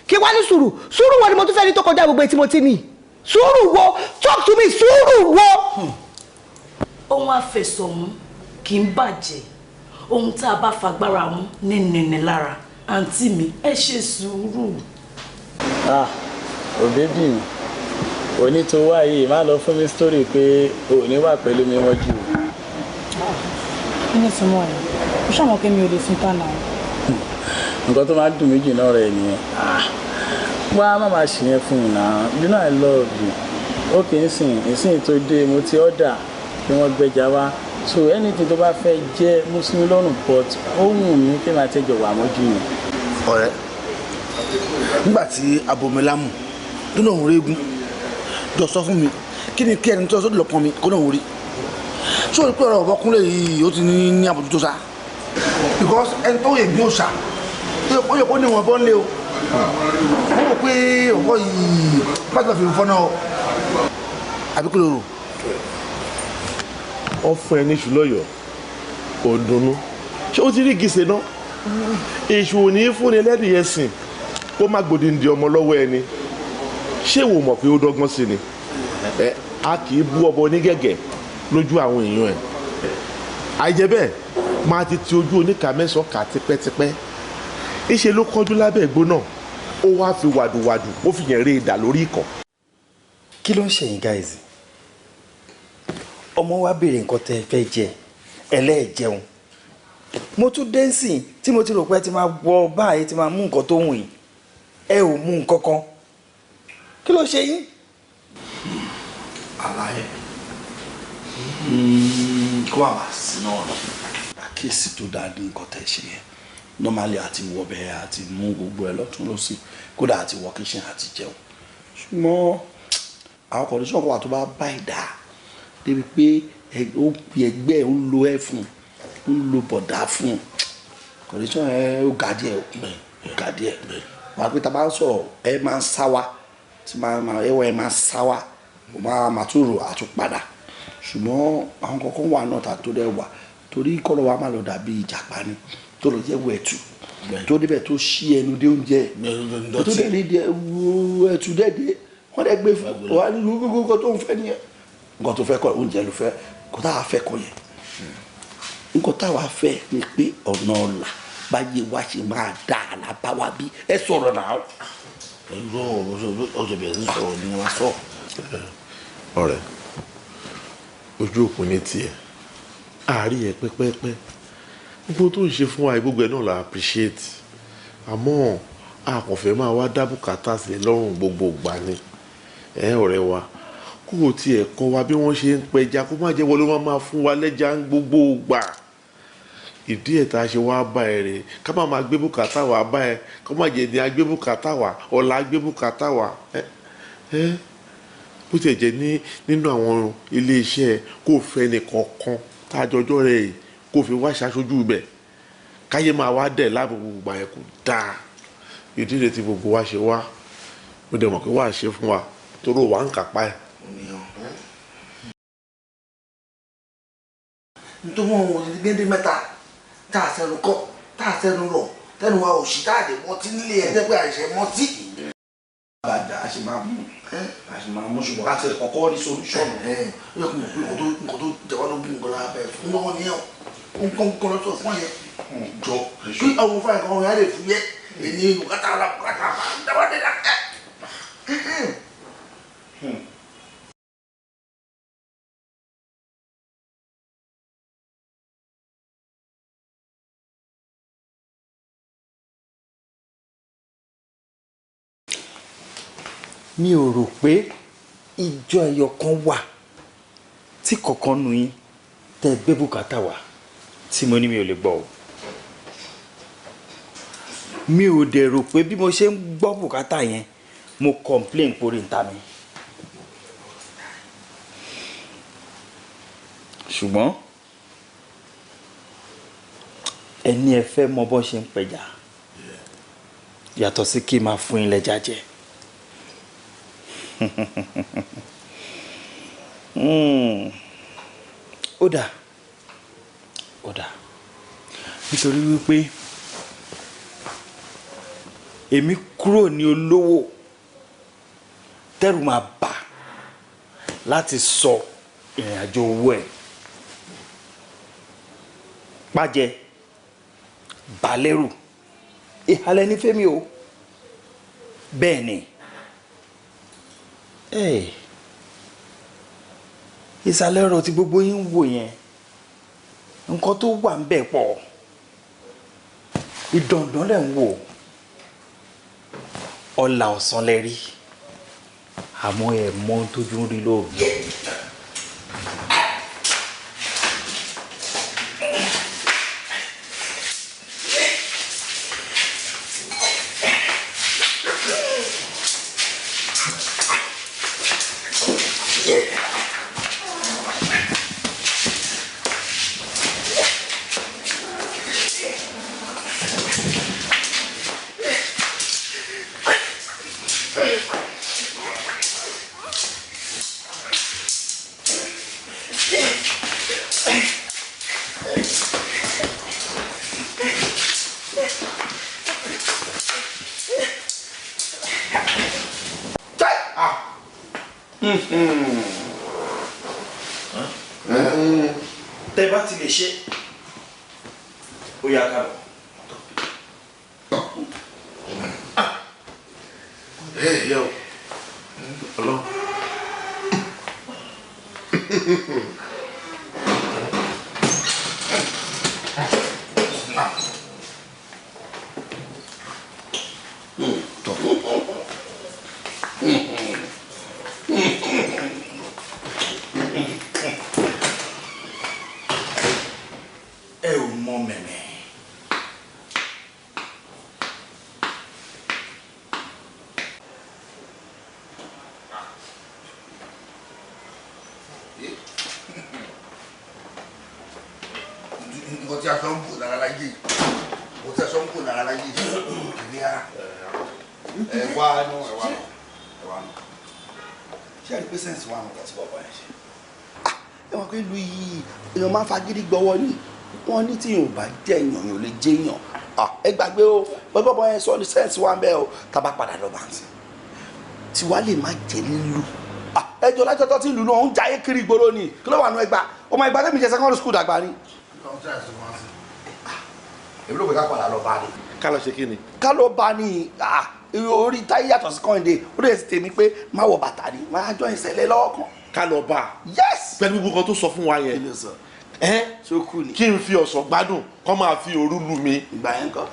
kí wá ní sùúrù sùúrù wo ni mo tún fẹ́ ní tó kọjá gbogbo etí mo ti ní sùúrù wo talk to me sùúrù wo. ohun àfẹsọ̀mú kì í bàjẹ́ ohun tá a bá fagbára mú ní nìní lára àǹtí mi ẹ ṣe sùúrù. òbébì mi òní tó wá yìí má lọ fún mi sítórì pé òní wà pẹ̀lú mi wọ́n jù. kí ni ìtumọ̀ rẹ̀ mo ṣàmọ̀ pé mi ò lè sun tán náà. nǹkan tó máa dùn mí jù náà rẹ̀ nìyẹn wá má máa ṣìyẹn fún un náà Dina I love you ó kì í ìsìn tó dé mo ti ọ́dà kí wọ́n gbẹ́jà wá so anything tó bá fẹ́ jẹ́ mùsùlùmí lọ́rùn but ó wù mí kí màá tẹ́jọ wà mọ́jú yẹn. ọ̀rẹ́ nígbà tí abomilámù Dina òun régun jọ sọ fún mi kí ni kí ẹni tó sọ́dọ̀ lọ́pọ̀ mi kó náà wò rí ṣé o rí pé ọ̀rọ̀ ọ̀bọ Kúnlé yìí ó ti ní àbójútó sá because ẹni tó yẹ bí ó ṣá ó yẹ kó ní wọn bọ́ ń lé o wọ́n rò pé ọ̀pọ̀ yìí pàtó fi fọ́n náà àbí kí ló rò. wọ́n fún ẹ ní ṣùlọ́yọ̀ òdùnnú ṣé ó ti rí gìsè náà èṣù ò ní fún ni ẹlẹ́dìí ẹ̀sìn kó má gbòdìndì ọmọ lọ́wọ́ ẹni ṣé wò mọ̀ pé ó dọ́gbọ́n sí ni a kì í bú ọbọ onígẹ̀gẹ̀ lójú àwọn èèyàn ẹ̀ àìjẹ́ bẹ́ẹ̀ máa ti ti ojú oníkà mẹ́sàn-án kà tipẹ́tipẹ́ ìṣe ló kọjú lábẹ́ ìgbó náà ó wá fi wàdùwàdù ó fi yẹn rí ìdà lórí ikọ̀. kí ló ń ṣẹ̀yìn guys ọmọ wa béèrè nǹkan tẹ́ ẹ fẹ́ jẹ ẹlẹ́ẹ̀jẹun mo tún dé nsìn tí mo ti rò pé ti máa wọ báyìí ti máa mú nǹkan tó wù yín ẹ ò mú nǹkan kan kí ló ṣe yín. àlàyé kó wà wá sí náà àkíyèsí tó dáa ní nǹkan tẹ̀ ṣe yẹn normally àti wọbẹ̀ àti mú gbogbo ẹ lọ́tún lọ́sì kódà àti wọ kíṣìn àti jẹun ṣùgbọ́n àwọn kọ̀ọ̀dúnṣọ́ kan wà tó bá bá ìdá débi pé ó fi ẹgbẹ́ ó lo ẹ fún ó lo bọ̀dá fún kọ̀ọ̀dúnṣọ́ ẹ ó ga díẹ̀ ó ga díẹ̀ wà pé tá a bá ń sọ̀rọ̀ ẹ máa ń sáwá tí ẹ máa ń sáwá ó máa tún rò àtúpadà ṣùgbọ́n àwọn kankan wà náà tó dẹ̀ wà torí kọ́lọ́ wa máa lọ dàbí ìjàpá ni tó lọ jẹ́ wẹ̀tù tó débẹ̀ tó ṣí ẹnu dé oúnjẹ tó dẹ̀ ní ẹ̀tù dẹ́dẹ́ wọ́n dẹ̀ gbé fún wa nínú gbogbo nǹkan tó ń fẹ́ nìyẹn nǹkan tó fẹ́ kọ́ oúnjẹ ló fẹ́ kó táwa fẹ́ kọ́ yẹn nǹkan táwa fẹ́ ni pé ọ̀nà ọ̀la báyé wa ṣe máa dá àlàbá wa bí ẹ sọ̀rọ̀ náà. ẹ̀rọ ọ̀sẹ̀ bẹ̀rẹ̀ sí sọ̀rọ̀ ni wọ́n sọ. ọ̀rẹ́ ojú òkun ní tiẹ̀ àárí ẹ pẹ́pẹ́pẹ́ gbogbo tó ń ṣe fún wa gbogbo ẹ náà la appreciate àmọ́ àkànfẹ́ máa wá dá bùkátà sílẹ̀ lọ́rùn gbogbo ìgbà ni ọ̀rẹ́ wa kó o tiẹ̀ kọ́ wa bí wọ́n ṣe ń pẹja kó má jẹ́ wọlé wọn máa fún wa lẹ́jà ń gbogbo ìgbà ìdí ẹ̀ tá a ṣe wá bá ẹ rè ká má máa gbé bùkátà wá bá ẹ kó má jẹ́ ní agbé bùkátà wá ọ̀la agbé bùkátà wá bó tiẹ̀ jẹ́ nínú àwọn ilé iṣẹ́ kó fẹ́ nìkan kan tá a jọjọ́ rẹ̀ yìí kó fi wá ṣaṣojú ibẹ̀ káyé máa wá dẹ̀ láàbò gbogbo gbà yẹn kò dáa ìdí rẹ̀ tí gbogbo wa ṣe wá mo dẹ̀ mọ̀ pé wàá ṣe fún wa torí wà ń kápá ẹ̀. nítorí wọn ò ní gbẹ́ndé mẹ́ta tá a sẹ́nu kọ́ tá a sẹ́nu rọ̀ tẹ́nu wa ò sí tá a dé mọtí nílé ẹ̀ dẹ́gbẹ́ àìṣe mọtí. àbàdà a ṣe máa mú ṣùgbọ́n láti kọ́kọ́ ní solution. ẹ ẹ yẹ kó nǹkan tó jẹ́wọ́ ló bí nǹkan lára bẹ́ẹ̀ fún wọn ní ẹ̀ nǹkan lọ́sọ̀ fún yẹn. jọ kí ọmọ fún ẹ̀kọ́ ọ̀hún yà lè fún yẹ èyí bùkátà ọ̀la bùkátà dáwọ́ dé dákẹ́. mi ò rò pé ìjọ ẹyọ kan wà tí kọ̀ọ̀kan nu yín tẹ́ gbé bùkátà wá tí mo ní mi ò lè gbọ́ o mi ò dẹ̀ rò pé bí mo ṣe ń gbọ́ bùkátà yẹn mo complain porí ń ta mi ṣùgbọ́n ẹni ẹ fẹ́ mọ bọ́ ṣe ń pẹja yàtọ̀ sí kí n máa fún yín lẹ́ja jẹ. ó dà nítorí wípé èmi kúrò ní olówó tẹ́rù máa bà láti sọ ìrìn àjò owó ẹ̀ pàjẹ́ balẹ̀rù ìhàlẹ̀ ní fẹ́mi o bẹ́ẹ̀ ni ìsàlẹ̀ ọ̀rọ̀ tí gbogbo yín ń wò yẹn nǹkan tó wà ń bẹ̀ pọ̀ ìdàndàn lẹ̀ ń wò ọ̀là ọ̀sán lẹ rí àmọ́ ẹ̀ mọ́ tójú ń rí lóru. tẹ́ bá ti lè ṣe ó yá ká lọ. yẹ o ọlọ. ẹ ò mọ mẹ̀mẹ́. nǹkan tí a sọ ń bò lára láyé nǹkan tí a sọ ń bò lára láyé ìrí ara ẹ wá nù ẹ wá nù ẹ wá nù ṣé àrí pé sẹ́ǹsì wà nù láti bọ̀ yẹn ṣe. ẹ wọ́n pé ìlú yìí èèyàn máa ń fagídí gbọ́wọ́ ni wọ́n ní tí yóò bá jẹ́ èèyàn yóò lè jẹ́ èèyàn ẹ gbàgbé o bọ́bọ́ yẹn sọ ní sẹ́ǹsì wà ń bẹ́ o tá a bá padà lọ bá ń sìn tiwa lè má jẹ́ lílù ẹjọ́ lájọ́ tó ti lù náà ń jayé kiri ìgboro ni kí ló wà nù ẹgbà ọmọ ìgbà tẹ́mi jẹ́ secondary school dàgbà ni. èmi ló pè ká padà lọ bá ní. ká lọ ṣe kí ni. ká lọ bá ní orí táyé yàtọ̀ sí kọ́ńdé ó lè ṣe tèmi pé má wọ bàtà ni má jọ ìṣẹ̀lẹ̀ lọ́wọ́ kan. ká lọ bá a. yes. pẹ̀lú gbogbo kan tó sọ fún wa yẹn. kí n fi ọ̀sán gbádùn kọ́ máa fi òru lù mí. ìgbà yẹn kọ́.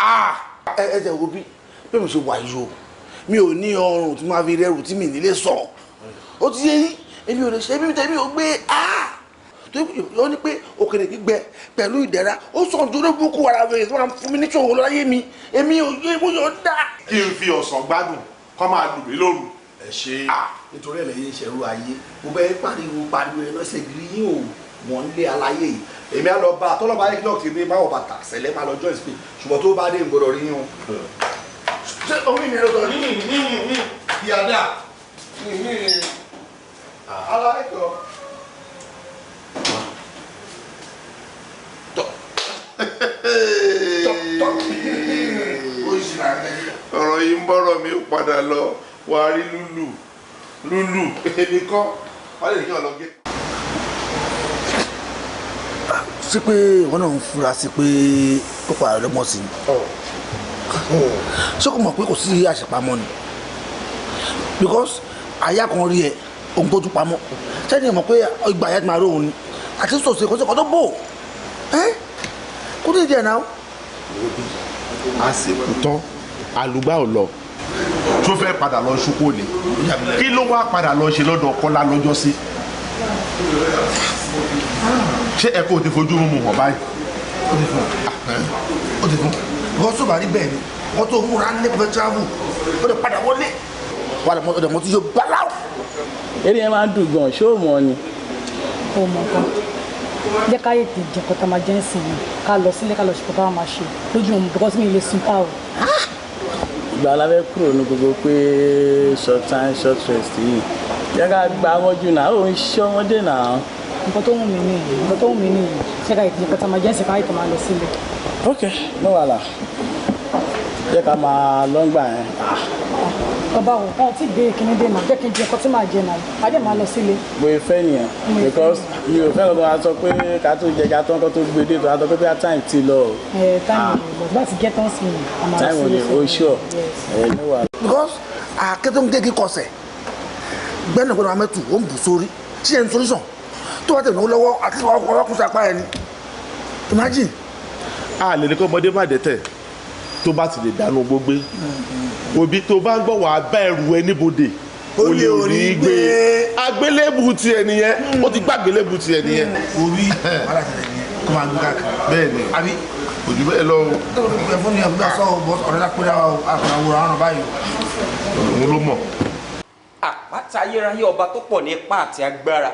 ẹ jẹ́ wo bí bẹ́ẹ̀ mo ṣe wà yìí o mi ò ní ọrùn tí máa fi rẹrù tí mi nílé sọ ó ti yé yín èmi ò lè ṣe èmi tẹ̀mí ò gbé ó ní pé òkèlè gbígbẹ pẹ̀lú ìdẹ̀ra ó sọ dúró búkú ara rẹ̀ tó máa fún mi ní ṣòwò láyé mi èmi ò yé mo yọ̀ dá. kí n fi ọ̀sán gbádùn kọ́ máa lù mí lóru. ẹ ṣe nítorí ẹ̀ lẹ́yìn ìṣẹ̀rú ayé mo bẹ́ẹ̀ pariwo ẹ̀ lọ́sẹ̀ gírí yín ò wọ́n lé aláyé yìí èmi á lọ bá a tọ́lọ́ bá yẹ kí lọ́ọ̀kì ní máa wọ̀ bàtà sẹ́lẹ̀ máa lọ join spain ṣùgbọ́n tó bá dé ìgbọ́dọ̀ rí yín o. ṣé omi mi lọ ní ìyàdá aláìkọ. ọ̀rọ̀ yìí ń bọ̀rọ̀ mi padà lọ wà á rí lúlù èmi kọ́ wọ́n lè kí ọlọ́gẹ́. sí pé ìwọ náà ń fura sí pé ó padà lọ́mọ sí i ṣé kò mọ̀ pé kò sí àṣepamọ́ ni because àyà kan rí ẹ ohun tó tún pamọ́ sẹ́ni ẹ̀ mọ̀ pé ìgbà àyà ti máa róhun ni àti sòsè kò sí ọkọ̀ tó bò kó ní ìdí ẹ̀ náà. àsìkò tán àlùgbà ò lọ tó fẹ́ padà lọ ṣúkó ni kí ló wá padà lọ ṣe lọ́dọ̀ Kọ́lá lọ́jọ́ sí ṣé ẹ kó o ti fojú mú wọn báyìí. ó ti fún wọ́n tó bá rí bẹ́ẹ̀ ni wọ́n tó múra ní pẹ̀lú travel ó lè padà wọlé wà lè mọ́tò mọ́tò yóò bá láwù. eré yẹn máa ń dùn gan ṣé o mọ̀ ni. o mọ̀ kan jẹ́ káyé ti jẹ́ kọ́tà máa jẹ́ ǹsìn ni ká lọ sílé ká lọ ṣe kọ́tà máa ṣe lójú òun because mi lè sun pa o. ìgbà alábẹ́ kúrò ní gbogbo pé short time short rest yìí jẹ́ ká gba mọ́jú náà ó ń ṣe ọmọdé náà. nǹkan tó wù mí nìyí ṣé káyé ti jẹ́ kọ́tà máa jẹ́ ǹsìn káyé tó máa lọ sílé. ok no wàhálà jẹ́ ká máa lọ́ngbà yẹn. bàbá o wọn ti gbé kíní dé náà jẹ́ kí n jẹ nǹkan tí màá jẹ náà adé máa lọ sílé. bóyá fẹ́ nìyẹn because mi ò fẹ́ lọ́dọ̀ wa sọ pé ká tó jẹjà tán kó tó gbé dé tó a sọ pé bí a time ti lọ. time ò lọ bá ti jẹ́ tán sí mi a máa lọ sílé. time ò ní o sure no wàhálà. because akéwòn kéèké kọsẹ̀ gbẹ́nà gbọ́dọ̀ amẹ́tù ó ń bù sórí tí ẹ̀ ń solution tó bá tẹ̀ náà lọ́wọ́ àti ọkùnrin sapá ẹni imagine. a lè ní kó ọmọdé má dẹ́tẹ̀ tó bá ti lè dànù gbogbo òbí tó bá ń gbọ́ wàá bá ẹrù ẹ níbodè o lè rí gbé agbélébù tiẹ̀ nìyẹn ó ti gbá agbélébù tiẹ̀ nìyẹn. òbí wàhálà tẹ̀lé nìyẹn kó máa gbé káàkiri. bẹ́ẹ̀ ni àbí òjú bẹ́ẹ̀ lọ. ẹ fún mi àbúrò sọ ọ̀rẹ́ lápẹ́rẹ́ àwòrán àrùn báyìí. òun ló mọ̀. àpáta ayérayé ọba tó pọ̀ ní ipá àti agbára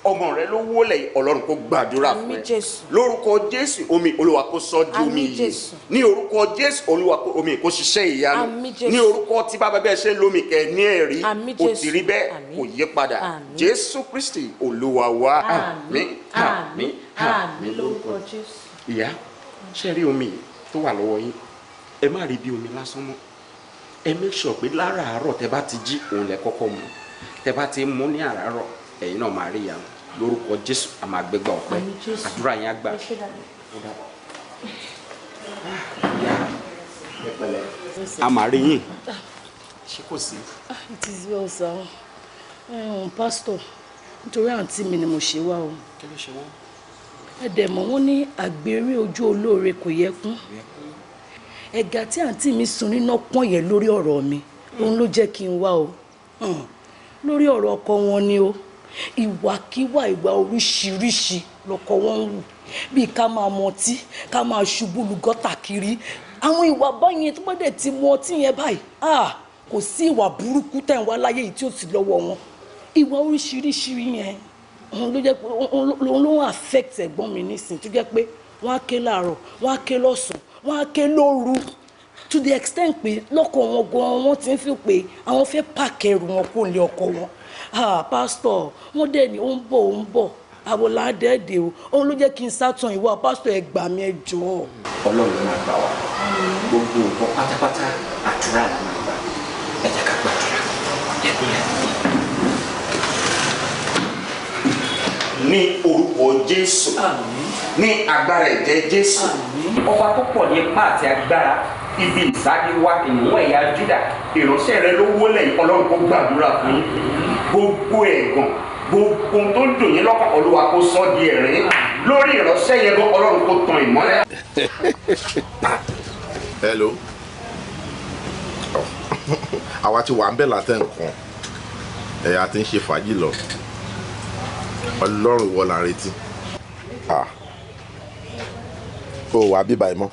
ọmọ rẹ ló wólẹ̀ ọlọ́run kó gbàdúrà fún ẹ lórúkọ jésù omi olúwa kó sọ di omi yìí ní orúkọ jésù olúwa kó omi kó ṣiṣẹ́ ìyanu ní orúkọ tí bàbá bẹ́ẹ̀ ṣe lómi kẹ́ ní ẹ̀rí kò tí rí bẹ́ẹ̀ kò yí padà jésù kristi olúwa wa àmín àmín àmín lórúkọ jésù. ìyá ṣe rí omi tó wà lọ́wọ́ yín ẹ má rí bí omi lásán mọ́ ẹ make sure pé láràárọ̀ tẹ bá ti jí òun lẹ kọ́kọ́ mu tẹ bá ti mú ní àràárọ̀ ẹ̀yin náà máa rí ìyanu lórúkọ jésù a máa gbégbá ọpẹ́ àdúrà yẹn á gbà. a máa rí yín ṣé kò sí. it is well sir pastor nítorí àǹtí mi ni mo ṣe wá o kí ló ṣe wọ́n. ẹ dẹ̀ mọ̀ wọ́n ní àgbèrè ojú olóore kò yẹ kún ẹ̀gà tí àǹtí mi sun níná pọ́n yẹn lórí ọ̀rọ̀ mi òun ló jẹ́ kí n wá o lórí ọ̀rọ̀ ọkọ wọn ni o ìwàkiwà ìwà oríṣiríṣi lọkọ wọn ń wù bíi ká máa mọtí ká máa ṣubú lu gọ́tà kiri àwọn ìwà báyẹn tó bá dẹ̀ ti mu ọtí yẹn báyìí kò sí ìwà burúkú tẹ̀ ń wá láyé yìí tí ó sì lọ́wọ́ wọn ìwà oríṣiríṣi yẹn òun ló jẹ́ pé òun ló ń affect ẹ̀gbọ́n mi nísìnyí tó jẹ́ pé wọ́n á ké láàárọ̀ wọ́n á ké lọ́sàn-án wọ́n á ké lóru to the extent pé lọ́kọ̀ wọn gan wọ́n ti ń fi pé àwọn fẹ́ pàkẹ́rù wọn kó lé ọkọ wọn pásítọ̀ wọ́n dẹ̀ ní ó ń bọ̀ àwòlá dẹ́ẹ̀dẹ̀ o òun ló jẹ́ kí n sátàn ìwà pásítọ̀ ẹ gbà mí ẹ jọ̀ọ́. Ọlọ́run ló máa gbà wá gbogbo nǹkan pátápátá àdúrà la máa gbà ẹ jẹ́ ká gbàdúrà ẹ̀kúnlẹ̀. Ní orúkọ Jésù ní agbára ẹ̀jẹ̀ Jésù ọba tó pọ̀ ní ipá àti agbára ibi ìsádi wa ìmú ẹ̀yà Júdà ìránṣẹ́ rẹ ló wọlé Ọlọ́run kó gbàdúrà fún gbogbo ẹ̀gàn gbogbo tó ń dùn yín lọ́kàn Olúwa kó sọ di ẹ̀rín lórí ìránṣẹ́ yẹn lọ Ọlọ́run kó tan ìmọ́lẹ̀. Hello. Àwa ti wà ń bẹ̀ látẹ̀ nǹkan ẹ̀yà ti ń ṣe fàájì lọ Ọlọ́run ìwọ la retí. Ó wà bíbá ẹ mọ́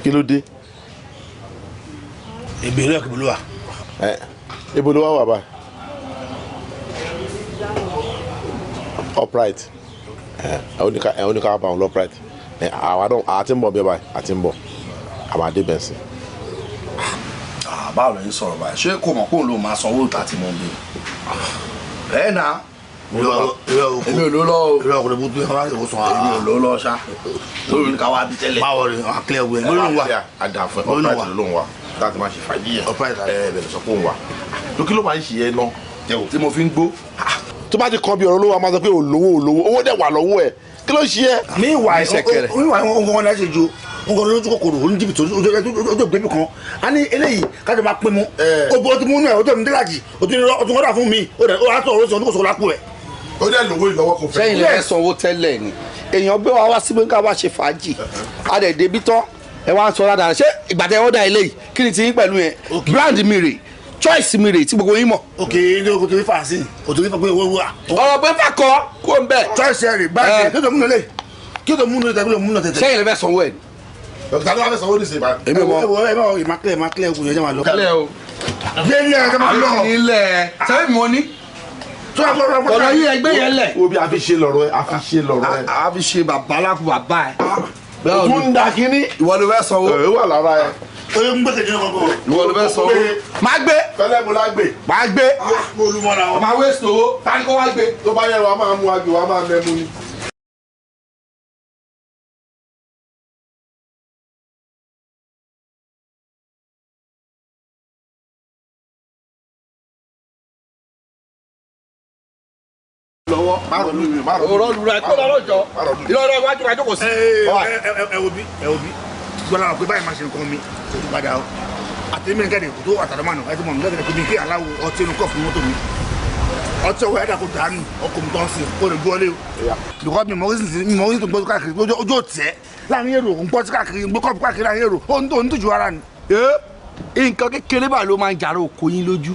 kí ló dé. ìbéèrè ẹ̀kọ́ ló wà. Ibo ló wà báyìí. Upright ẹ oníkà bá wọn lọ upright àwa ti ń bọ̀ bí ẹ báyìí àti ń bọ̀ àwọn adé bẹ̀ sí. báwo ló ń sọ̀rọ̀ báyìí ṣé kò mọ̀ kóun ló máa sanwó ìta tí mo ń bí. ẹ̀ náà èmi ò ló lọ o èmi ò kò lè mú tó yẹ kó sọ èmi ò ló lọ ṣá lórí ní ká wá bí tẹ́lẹ̀. báwo ni àkílẹ̀ wẹ̀ lórí ń wà. àdàfẹ́ upright ló ń wà láti máa ṣe fàájì yẹn bẹ̀rẹ̀ sọ pé òun wà lókè ló máa ń ṣe yẹn náà tí mo fi ń gbó. Tó bá ti kàn bí ọ̀rọ̀ lówó a máa sọ pé olówó owó dẹ̀ wà lọ́wọ́ ẹ̀ kí ló ṣe ẹ́. mi ìwà ọ̀hún láti ju nǹkan lójú kòkòrò oníjìbìtì ojú ògbébì kan a ní eléyìí kájọ máa pín mu obo tí mo nú ẹ o tó ní dẹ́làjì o tún kọ́dà fún mi o wá sọ oríṣi oníkòsó lápò ẹ̀. ó dẹ̀ lówó ìlọ́wọ́ kò fẹ́. sẹ́yìn lẹ́yìn sanwó tẹ́lẹ̀ ni èèyàn gbé wa wá síbi ká wá ṣe fàájì a dẹ̀ débi tán ẹ wá ń sọ ládàá ṣé ìgbà tẹ ọ́ dà eléyìí kí ni ti yín pẹ̀lú yẹn brand mi rè choice mi rè tí gbogbo yín mọ̀. ok ní o tó ní fà sí o tó ní fà pé owó wà. ọ̀rọ̀ pé fà kọ́ kó n bẹ̀. choice ẹ̀ rè báyìí kí o tó múnú lé kí o tó múnú lé tàbí o múnú tètè. sẹ́yìn lè fẹ́ sanwó ẹ̀. dókítà ló wà fẹ́ sanwó ní ìsèpá. èmi mọ ẹ bá ìmàkílẹ̀ òkú yẹn jẹ́ máa lọ. kílẹ̀ o. gbélé ẹ̀ jẹ́ máa lọ. ilẹ̀ sẹ́yìn mo ní. ọ̀rọ̀ yìí ẹgbẹ́ yẹn lẹ̀. obi àfi ṣe lọ́rọ̀ ẹ àfi ṣe lọ́rọ̀ ẹ. àfi ṣe bàbá alákùn bàbá ẹ. tún da kínní. ìwọ ló fẹ́ sanwó. ẹ wà lára ẹ. oye ń gbèsè jẹ́ kọ́kọ́. ìwọ ló fẹ́ sanwó. máa gbé. fẹlẹ́ mo la gbé. máa gbé. mo lu mọ́ra wọn. máa wé sòwò tani kó wá gbé. tó bá yẹ wa máa mú agbè wa máa mẹ́mu ni. lọ́wọ́ márùn lù mí márùn. ọ̀rọ̀ lura kó lọ́rọ̀ jọ ìlọrọ iwájú ká jókòó sí. ẹ wo bí gbọ́dọ̀ àwọn pé báyìí máa ṣe nǹkan mi kò tó padà o àti mi nìkan kò tó àtàlọ́mọ́nà ẹ ti mọ̀ nígbà tó bí kí aláwo ọtí inú kọ́ọ̀fù mọ́tò mi ọtí ọwọ́ ẹ̀dá kò dànù ọkọ̀ mi tó ń sìn kó lè gbọ́ lé o. bíkọ́ mi mọ̀ orí tó gbọ́ káàkiri ojú òtẹ́ láàrin èrò ń gbọ́ sí káàkiri ń gbọ́ kọ́ọ̀fù káàkiri láàrin èrò ó ń tùjú ara ni. nǹkan kékeré bá ló máa ń jàrá òkò yín lójú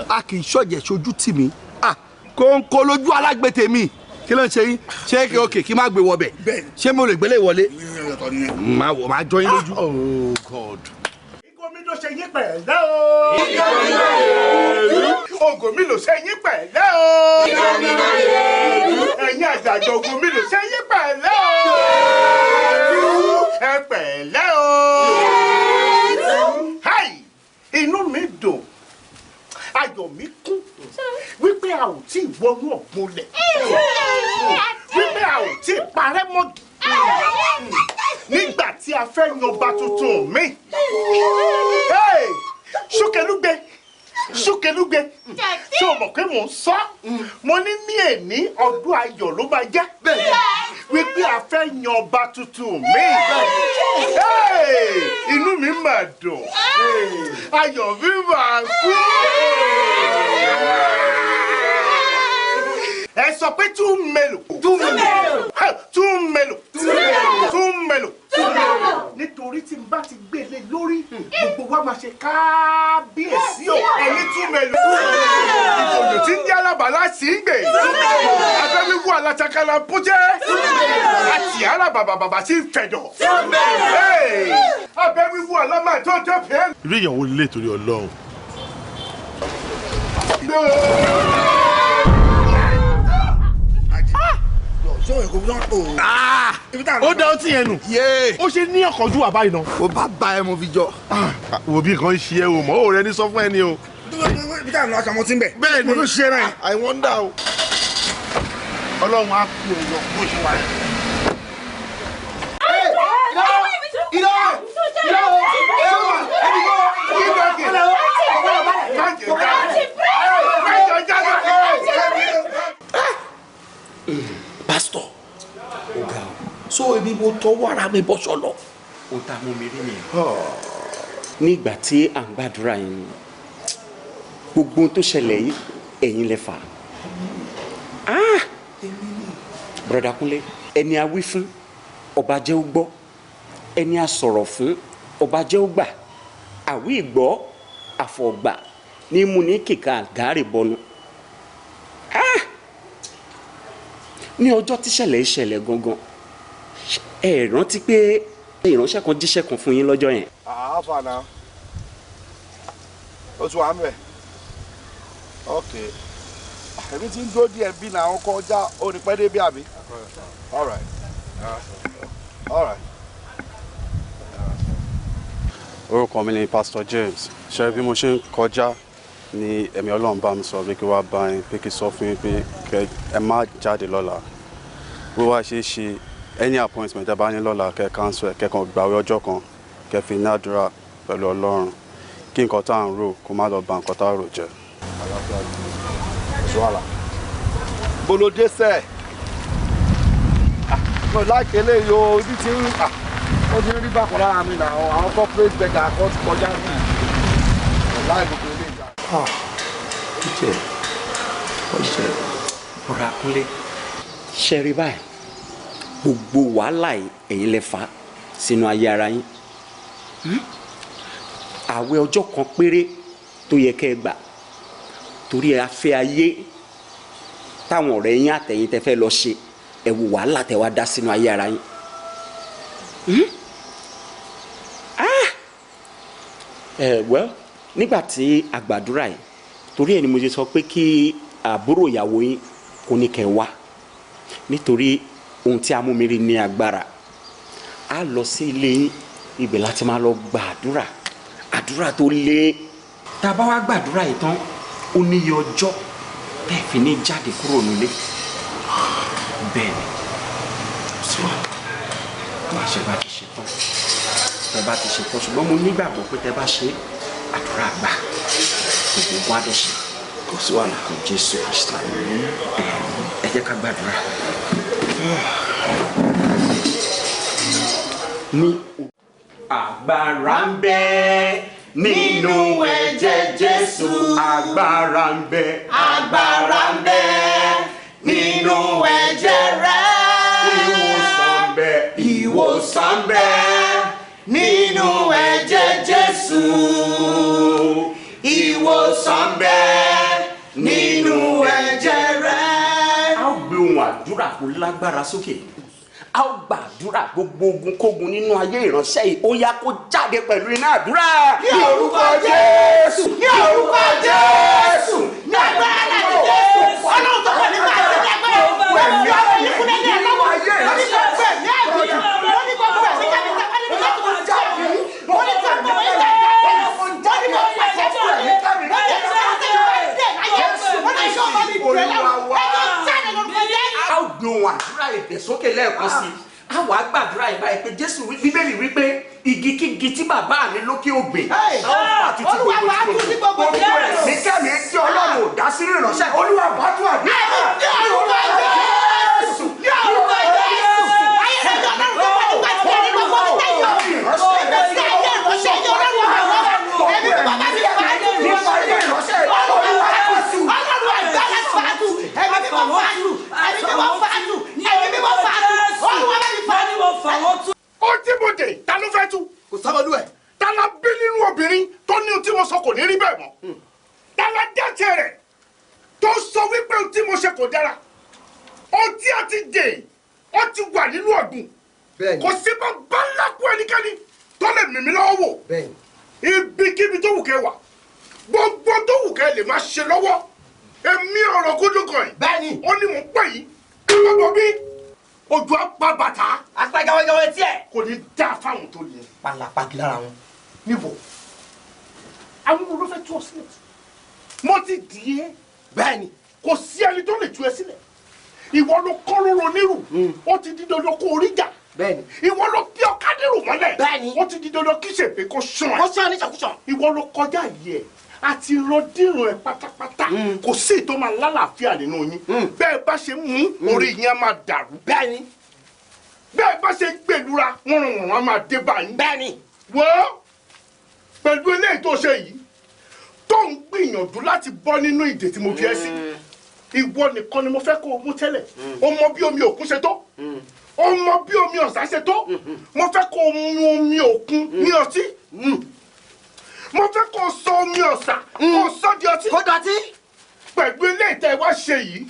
a kì í ṣọ̀jẹ̀ ṣojú tì mí kóńkó lójú alágbètè mi kí ló ń ṣe yín ṣé kí òkè kí má gbé wọbẹ̀ ṣé mo lè gbélé wọlé máa jọ yín lójú. Oh God. Ògòmìlò ṣe yín pẹ̀lẹ́ o. Ògòmìlò ṣe yín pẹ̀lẹ́ o. ẹ̀yin àjàjọ Ògòmìlò ṣe yín pẹ̀lẹ́ o. ẹ pẹ̀lẹ́ o. inú mi dùn ayọ̀ mi kún wípé a ò tí ì wọnú ọ̀gbọ́nlẹ̀ wípé a ò tí ì parẹ́ mọ́gì nígbà tí a fẹ́ yan ọba tuntun mi ṣúkẹ́lúgbẹ ṣúkẹ́lúgbẹ ṣé o mọ̀ pé mò ń sọ mo ní èní ọdún ayọ̀ ló máa jẹ́ wípé a fẹ́ yan ọba tuntun mi inú mi mà dùn ayọ̀ mi mà kú. ẹ sọ pé tún mélòó. nítorí tí n bá ti gbélé lórí gbogbo wa máa ṣe kábíyèsí o ẹni tún mélòó. ìjòyè tí ń jẹ́ alábàlá sí ń gbè. Abẹ́wíwú alátakala bójẹ́. Àti alábàbàbà sí fẹ̀dọ̀. Abẹ́wíwú alámà tó tó fẹ́. Irú èèyàn wo lè torí Ọlọ́run? Ó dá ọtí yẹn nù. Ó ṣe ní ọ̀kánjú wà báyìí náà. Ó bá bá ẹ mo fi jọ. Wo bí nǹkan ṣe ẹ o mọ̀ ó rẹ ní sọ fún ẹni o. Ibi tá à ń lọ aṣọ àwọn tí ń bẹ̀. Bẹ́ẹ̀ ni mo ló ṣe náà. I wonder o. Ọlọ́run á kú ẹ̀yọ bó ṣe wà yẹn. Pastor, ọ̀gá o, so ebi mo tọwọ́ ara mi bọ́ sọ́lọ̀. Ó ta mú mi rí mi. Nígbà tí à ń gbàdúrà yẹn, gbogbo ohun tó ṣẹlẹ̀ yìí, ẹ̀yin lẹ fà. Broda Kúnlé, ẹni a wí fún, ọba jẹ́ ó gbọ́. Ẹni a sọ̀rọ̀ fún, ọba jẹ́ ó gbà. Àwí ìgbọ́, àfọ̀gbà, ní mú ní kíkà àgárè bọnu. Ní ọjọ́ tíṣẹ̀lẹ̀ ìṣẹ̀lẹ̀ gangan, ẹ rántí pé ìránṣẹ́ kan jíṣẹ́ kan fún yín lọ́jọ́ yẹn. Àáfà náà. Ó tún wà ń bẹ̀. Ok. Èmi ti ń dúró díẹ̀ bí náà àwọn kọjá onípẹ́ dé bí àbí. All right. All right. Orúkọ mi ni Pastor James. Ṣé bí mo ṣe ń kọjá ni ẹ̀mí Ọlọ́run bá mi sọ pé kí wá bá yín pé kí sọ fún yín pé ẹ má jáde lọ́la. Bó wá ṣe ṣe any appointment ẹ bá ní lọ́la kẹ́ cancel ẹ̀ kẹ́kàn gbàwé ọjọ́ kan kẹ́ fi ní àdúrà pẹ̀lú Ọlọ́run kí nǹkan tá à ń rò kó má lọ bà nǹkan tá à rò jẹ́. Bolode sẹ́ẹ̀. Mo láìké eléyìí o, ibi tí ó ti ń rí bákan lára mi náà àwọn corporate beggar kan ti kọjá sí i. Láì gbogbo ilé ìjà. Ọjẹ́ Broda Kúnlé, ṣe rí báyìí, gbogbo wàhálà ẹ̀yin lẹ fà sínú ayé ara yín. Àwẹ̀ ọjọ́ kan péré tó yẹ kẹ́ ẹ gbà torí ẹ afẹ́ ayé táwọn ọ̀rẹ́ yín àtẹ̀yìn tẹ́ fẹ́ lọ ṣe ẹ wò wàhálà tẹ́ wá dá sínú ayé ara yín. Well, nígbà tí a gbàdúrà yìí torí ẹ ni mo ṣe sọ pé kí àbúrò ìyàwó yín kò ní kẹ́ wá nítorí ohun tí a mú mi rí ní agbára. A lọ sí ilé yín ibẹ̀ láti máa lọ gbàdúrà àdúrà tó lé. Tá a bá wá gbàdúrà yìí tán ó níye ọjọ́ tẹ́ fi ní jáde kúrò nílé. Bẹ́ẹ̀ ni sí wa máa ṣe bá ti ṣe tán tẹ́ bá ti ṣe tán ṣùgbọ́n mo nígbàgbọ́ pé tẹ́ bá ṣe àdúrà gbà gbogbo wa dẹ̀ ṣe kò sí wàhálà kò Jésù Kristi. Ẹ jẹ́ ká gbàdúrà. Ní agbára ń bẹ nínú ẹ̀jẹ̀ Jésù. Agbára ń bẹ. Agbára ń bẹ nínú ẹ̀jẹ̀ rẹ̀. Ìwòsàn ń bẹ. Ìwòsàn ń bẹ nínú ẹ̀jẹ̀ Jésù. Ìwòsàn ń bẹ nínú ẹ̀jẹ̀ rẹ̀. A ó gbé ohùn àdúrà kó lágbára sókè. A ó gbàdúrà gbogbo ogun kógun nínú ayé ìránṣẹ́ yìí ó yá kó jáde pẹ̀lú iná àdúrà. Ní orúkọ Jésù. Ní orúkọ Jésù. Ní agbára Jésù. Ọlọ́run tó kọ̀ nípa àti ẹgbẹ́ pẹ̀lú ọ̀rọ̀ yìí fún ẹni ẹ̀lọ́wọ́. Lórí gbogbo ẹ̀mí àgbẹ̀yà. Lórí gbogbo ẹ̀mí jáde jáde ní láti mọ̀ jáde. Lórí gbogbo ẹ̀mí jáde jáde. Lórí gbogbo ẹ̀mí jáde jáde. A ó gbé ohùn àdúrà èdè sókè lẹ́ẹ̀kan sí i. A wàá gbàdúrà yìí báyìí pé Jésù Bíbélì wípé igikígi tí bàbá mi lókè ògbìn. Olúwa bá tún ti gbogbo ẹ̀ ní kẹ́mi tí Ọlọ́run ò dá sí ìránṣẹ́. Olúwa bá tún àdúrà. Ní orúkọ Jésù. Ní orúkọ Jésù. Ayé rẹ̀ jọ lọ́rùn tó wà nígbà tí ẹni gbogbo ní tẹ̀yọ̀. Ìgbésí ayé ìránṣẹ́ yóò lọ́rùn àwọn ọ̀rọ̀. Ẹbí bàbá mi fà á ní ìránṣẹ́. Olúwa fàtú. Ọlọ́run àgbàlá fàtú. Ẹbí mi wọ́n fàtú. Ẹbí mi wọ́n fàtú. Ẹbí mi wọ́n fàtú. Olúwa bá mi fàtú. Ó tí mo dé, ta ló fẹ́ tú? Kò sábàlú ẹ̀. Ta la bí nínú obìnrin tó ní ohun tí mo sọ kò ní rí bẹ́ẹ̀ mọ́? Ta la dẹ́tẹ̀ rẹ̀ tó sọ wípé ohun tí mo ṣe kò dára ohun tí a ti dè ó ti wà nínú ọ̀gbun kò sí bá bá ńlá kú ẹnikẹ́ni tó lè mímí lọ́wọ́ wò ibikíbi tó wù kẹ́ wà gbogbo tó wù kẹ́ lè máa ṣe lọ́wọ́ èmi ọ̀rọ̀ gúdú kan yìí bẹ́ẹ̀ni ó ní mò ń pè yìí kábàbọ̀ bí ojú apá bàtà apájáwéjáwé tiẹ̀ kò ní dá fáwọn tó lè pàlàpàgì lára wọn níbo àwọn olófẹ́ tú ọ sílẹ̀ mo ti dì í bẹ́ẹ̀ni kò sí ẹni tó lè tú ẹ sílẹ̀ ìwọ ló kọ́ lóró nírù ó ti di dandan kó orí jà ìwọ ló bí ọ̀kadìrù mọ́lẹ̀ ó ti di dandan kí ṣèpè kó sàn ẹ́ kó sàn ní ṣàkóso ìwọ ló kọjá yìí ẹ̀ àti rọdírun ẹ̀ pátápátá kò sí ìtọ́ máa lálàáfíà nínú yín bẹ́ẹ̀ bá ṣe mú orí yín á máa dàrú bẹ́ẹ̀ bá ṣe gbèlúra wọ́n á máa dé báyìí wọ́n pẹ̀lú eléyìí tó ṣe yìí tó ń gbìyànjú láti bọ́ nínú ìdè tí mo fi ẹ́ sí ìwọ nìkan ni mo fẹ́ kó o mú tẹ́lẹ̀ o mọ bí omi òkun ṣe tó o mọ bí omi ọ̀sà ṣe tó mo fẹ́ kó o mu omi òkun ní ọtí mo fẹ́ kó o sọ omi ọ̀sà kó o sọ di ọtí. kó dọ̀tí. pẹ̀lú eléyìí tẹ́ ẹ wá ṣe yìí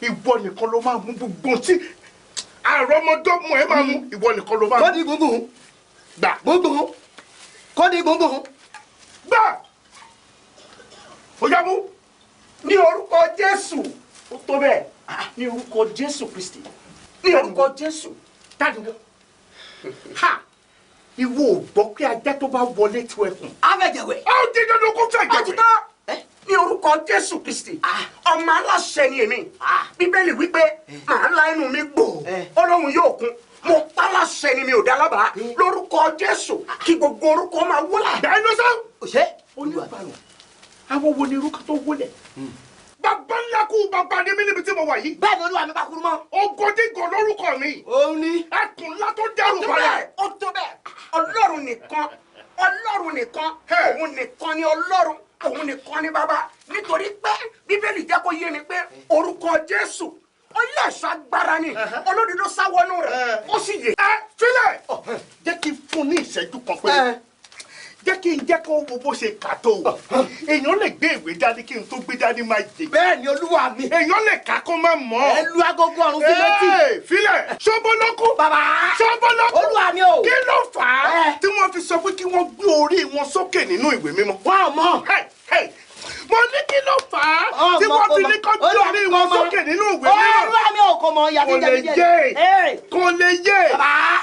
ìwọ nìkan ló máa mú gbogbo tí àrọ́mọdọ́mọ ẹ máa mú ìwọ nìkan ló máa mú. kó di gbùngbùn. gbà gbùngbùn. kó di gbùngbùn. gbà ó yá mú ní orúkọ Jésù ó tó bẹ́ẹ̀ ní orúkọ Jésù Kristi ní orúkọ Jésù tádìwọ́ ha ìwọ ò gbọ́ pé ajá tó bá wọlé tó ẹkùn. afẹ́jẹ̀wẹ̀. ó di dandan kó fẹ́ jẹ̀wẹ̀. ní orúkọ Jésù Kristi ọmọ aláṣẹ ni èmi bíbélì wípé màá la ẹnu mi gbò Ọlọ́run yóò kún mo pálàṣẹ ni mi ò dá lábàá lórúkọ Jésù kí gbogbo orúkọ máa wọlé. bẹ́ẹ̀ ló sọ. òṣè. oníbàárò àwọn wo ni irúkọ tó wọlé. bàbá ńlá kú bàbá ní mí níbi tí mo wà yìí. bẹ́ẹ̀ ni olúwa mi bá kúrú mọ́. Ògòdìgò lórúkọ mi. òun ni. ẹkùn ńlá tó dẹrù balẹ̀. ó tó bẹ́ẹ̀ Ọlọ́run nìkan Ọlọ́run nìkan òun nìkan ni Ọlọ́run òun nìkan ni bàbá nítorí pé bíbélì jẹ́ kó yé ni pé orúkọ Jésù ó lè ṣàgbára ni olódodo sáwọnú rẹ̀ ó sì yè. ẹ filẹ̀ jẹ́ kí n fún ní ìṣẹ́jú kan pé jẹ́ kí n jẹ́ kó wo bó ṣe kà tó o èèyàn lè gbé ìwé dání kí n tó gbé dání máa jẹ. bẹ́ẹ̀ ni olúwa mi. èèyàn lè kà kó má mọ̀. ẹ lu agogo ọ̀run sí létí. filẹ̀ ṣọ́bọ́lọ́kù. bàbá ṣọ́bọ́lọ́kù. olúwa mi o. kí ló fà á tí wọ́n fi sọ pé kí wọ́n gbé orí wọn sókè nínú ìwé mímọ́. wọ́n ò mọ̀. mo ní kí ló fà á tí wọ́n fi ní kó gbé orí wọn sókè nínú ìwé mímọ́. olúwa mi ò kò mọ ìyàtọ̀ kò lè yé kò lè yé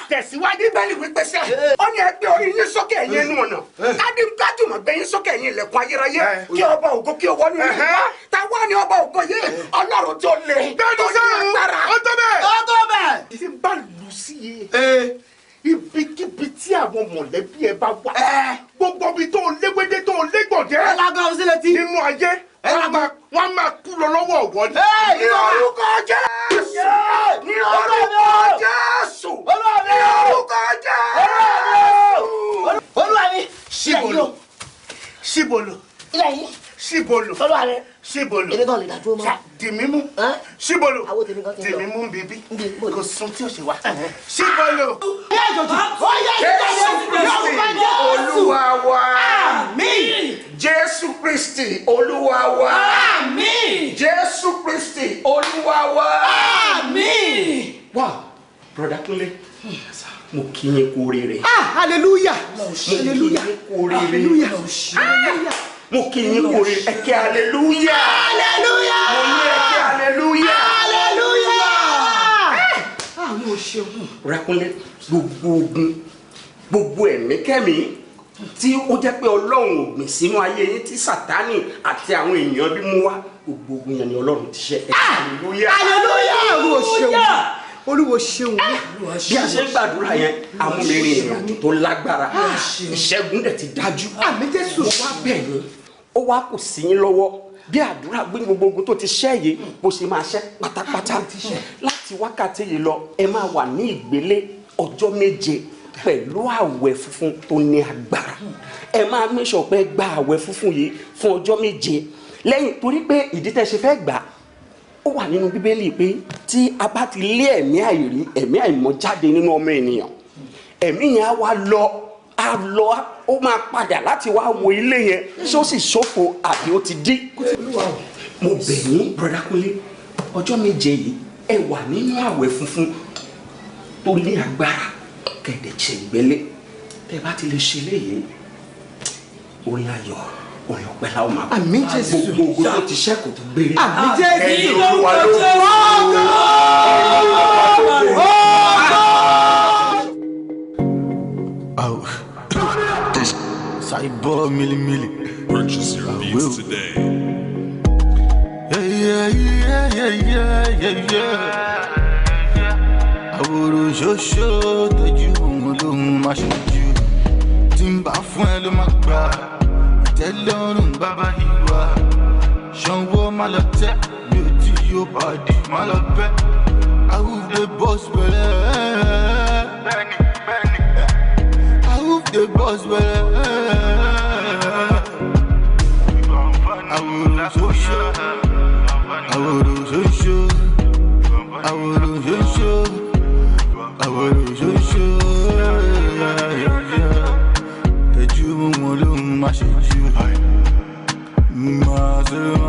tẹ̀síwájú bẹ́ẹ̀ni wípé sẹ́ ó ní ẹgbẹ́ orí yín sókè ẹ̀yin ẹnu ọ̀nà káàdì ń kájú mọ̀ gbẹ̀yìn sókè ẹ̀yin ilẹ̀kùn ayérayé kí ọba ògo kí o wọnú ìlú wa táwa ni ọba ògo yìí Ọlọ́run tó le tó ní agbára ó tó bẹ́ẹ̀ ó tó bẹ́ẹ̀. tí n bá lù sí i ibikíbi tí àwọn mọ̀lẹ́bí ẹ bá wà gbogbo ibi tó léwédé tó légbọ̀dẹ́ nínú ayé wọ́n máa kú lọ lọ́wọ́ ọ̀wọ́ ni. ní orúkọ Jésù ní orúkọ Jésù ní orúkọ Jésù. olúwa mi. síbolo síbolo ilẹ̀ yìí. síbolo olúwa mi. síbolo èmi kan lè dàdúró mọ́. dìmímú síbolo dìmímú bíbí kò sún tí o ṣe wá síbolo. Olúwa wa. Àmín. Jésù Kristi Olúwa wa. Àmín. Jésù Kristi Olúwa wa. Àmín. Wow, Brother Kunle, mo kí yín kú oríire. Hallelujah. Mo kí yín kú oríire. Mo kí yín kú oríire. Ẹ ké hallelujah. Hallelujah. Mo ní ẹ ké hallelujah. Hallelujah. Àwọn òṣèlú. Brother Kunle, gbogbo ogun, gbogbo ẹ̀mí kẹ́mi tí ó jẹ́ pé Ọlọ́run ò gbìn sínú ayé yín tí Sátánì àti àwọn èèyàn bí mú wá gbogbo ogun yẹn ni Ọlọ́run ti ṣe. Hallelujah. Hallelujah. Olúwo ṣeun. Bí a ṣe ń gbàdúrà yẹn amúmirin ìrìnàjò tó lágbára ìṣẹ́gun dẹ̀ ti dájú. Àmín Jésù. Mo wá bẹ̀ yín ó wá kù sí yín lọ́wọ́ bí àdúrà gbé gbogbo ogun tó ti ṣẹ́ yìí bó ṣe máa ṣẹ́ pátápátá láti wákàtí yìí lọ ẹ máa wà ní ìgbélé ọjọ́ 7 pẹ̀lú àwẹ̀ funfun tó ní agbára ẹ máa mẹ́sọ̀ pé gba àwẹ̀ funfun yìí fún ọjọ́ 7 lẹ́yìn torí pé ìdí tẹ́ ṣe fẹ́ gbà ó wà nínú bíbélì pé tí a bá ti lé ẹ̀mí àìrí ẹ̀mí àìmọ́ jáde nínú ọmọ ènìyàn ẹ̀mí yẹn á wá lọ á máa lọ ó máa padà láti wá wo ilé yẹn ṣé ó sì ṣòfò àbí ó ti dín. mo bẹ̀ yín brother Kúnlé ọjọ́ méje yìí ẹ wà nínú àwẹ̀ funfun tó ní agbára kẹ̀dẹ̀ ṣe ìgbélé tẹ́ bá ti lè ṣe léyìí orin ayọ̀ orin ọpẹ́ la ó máa. àmín Jésù gbogbo tó ti ṣẹ́kù tó gbére. àmín Jésù ẹ̀yin olúwa ló Cyber milli. Purchase your beats today. Àwòrò ṣoṣo tójú òun ló máa ṣojú. Tí ń bá fún ẹ ló máa gbà. Ìtẹ́lọ́rùn bàbá ìwà. Ṣanwó má lọ tẹ́ mi ò tí yóò bá di má lọ bẹ́. Àwùjọ bọ́ọ̀sì bẹ̀rẹ̀. The boss well. I would so sure. I would so sure. I would so sure. I would so sure. That you won't lose my shit. You Master.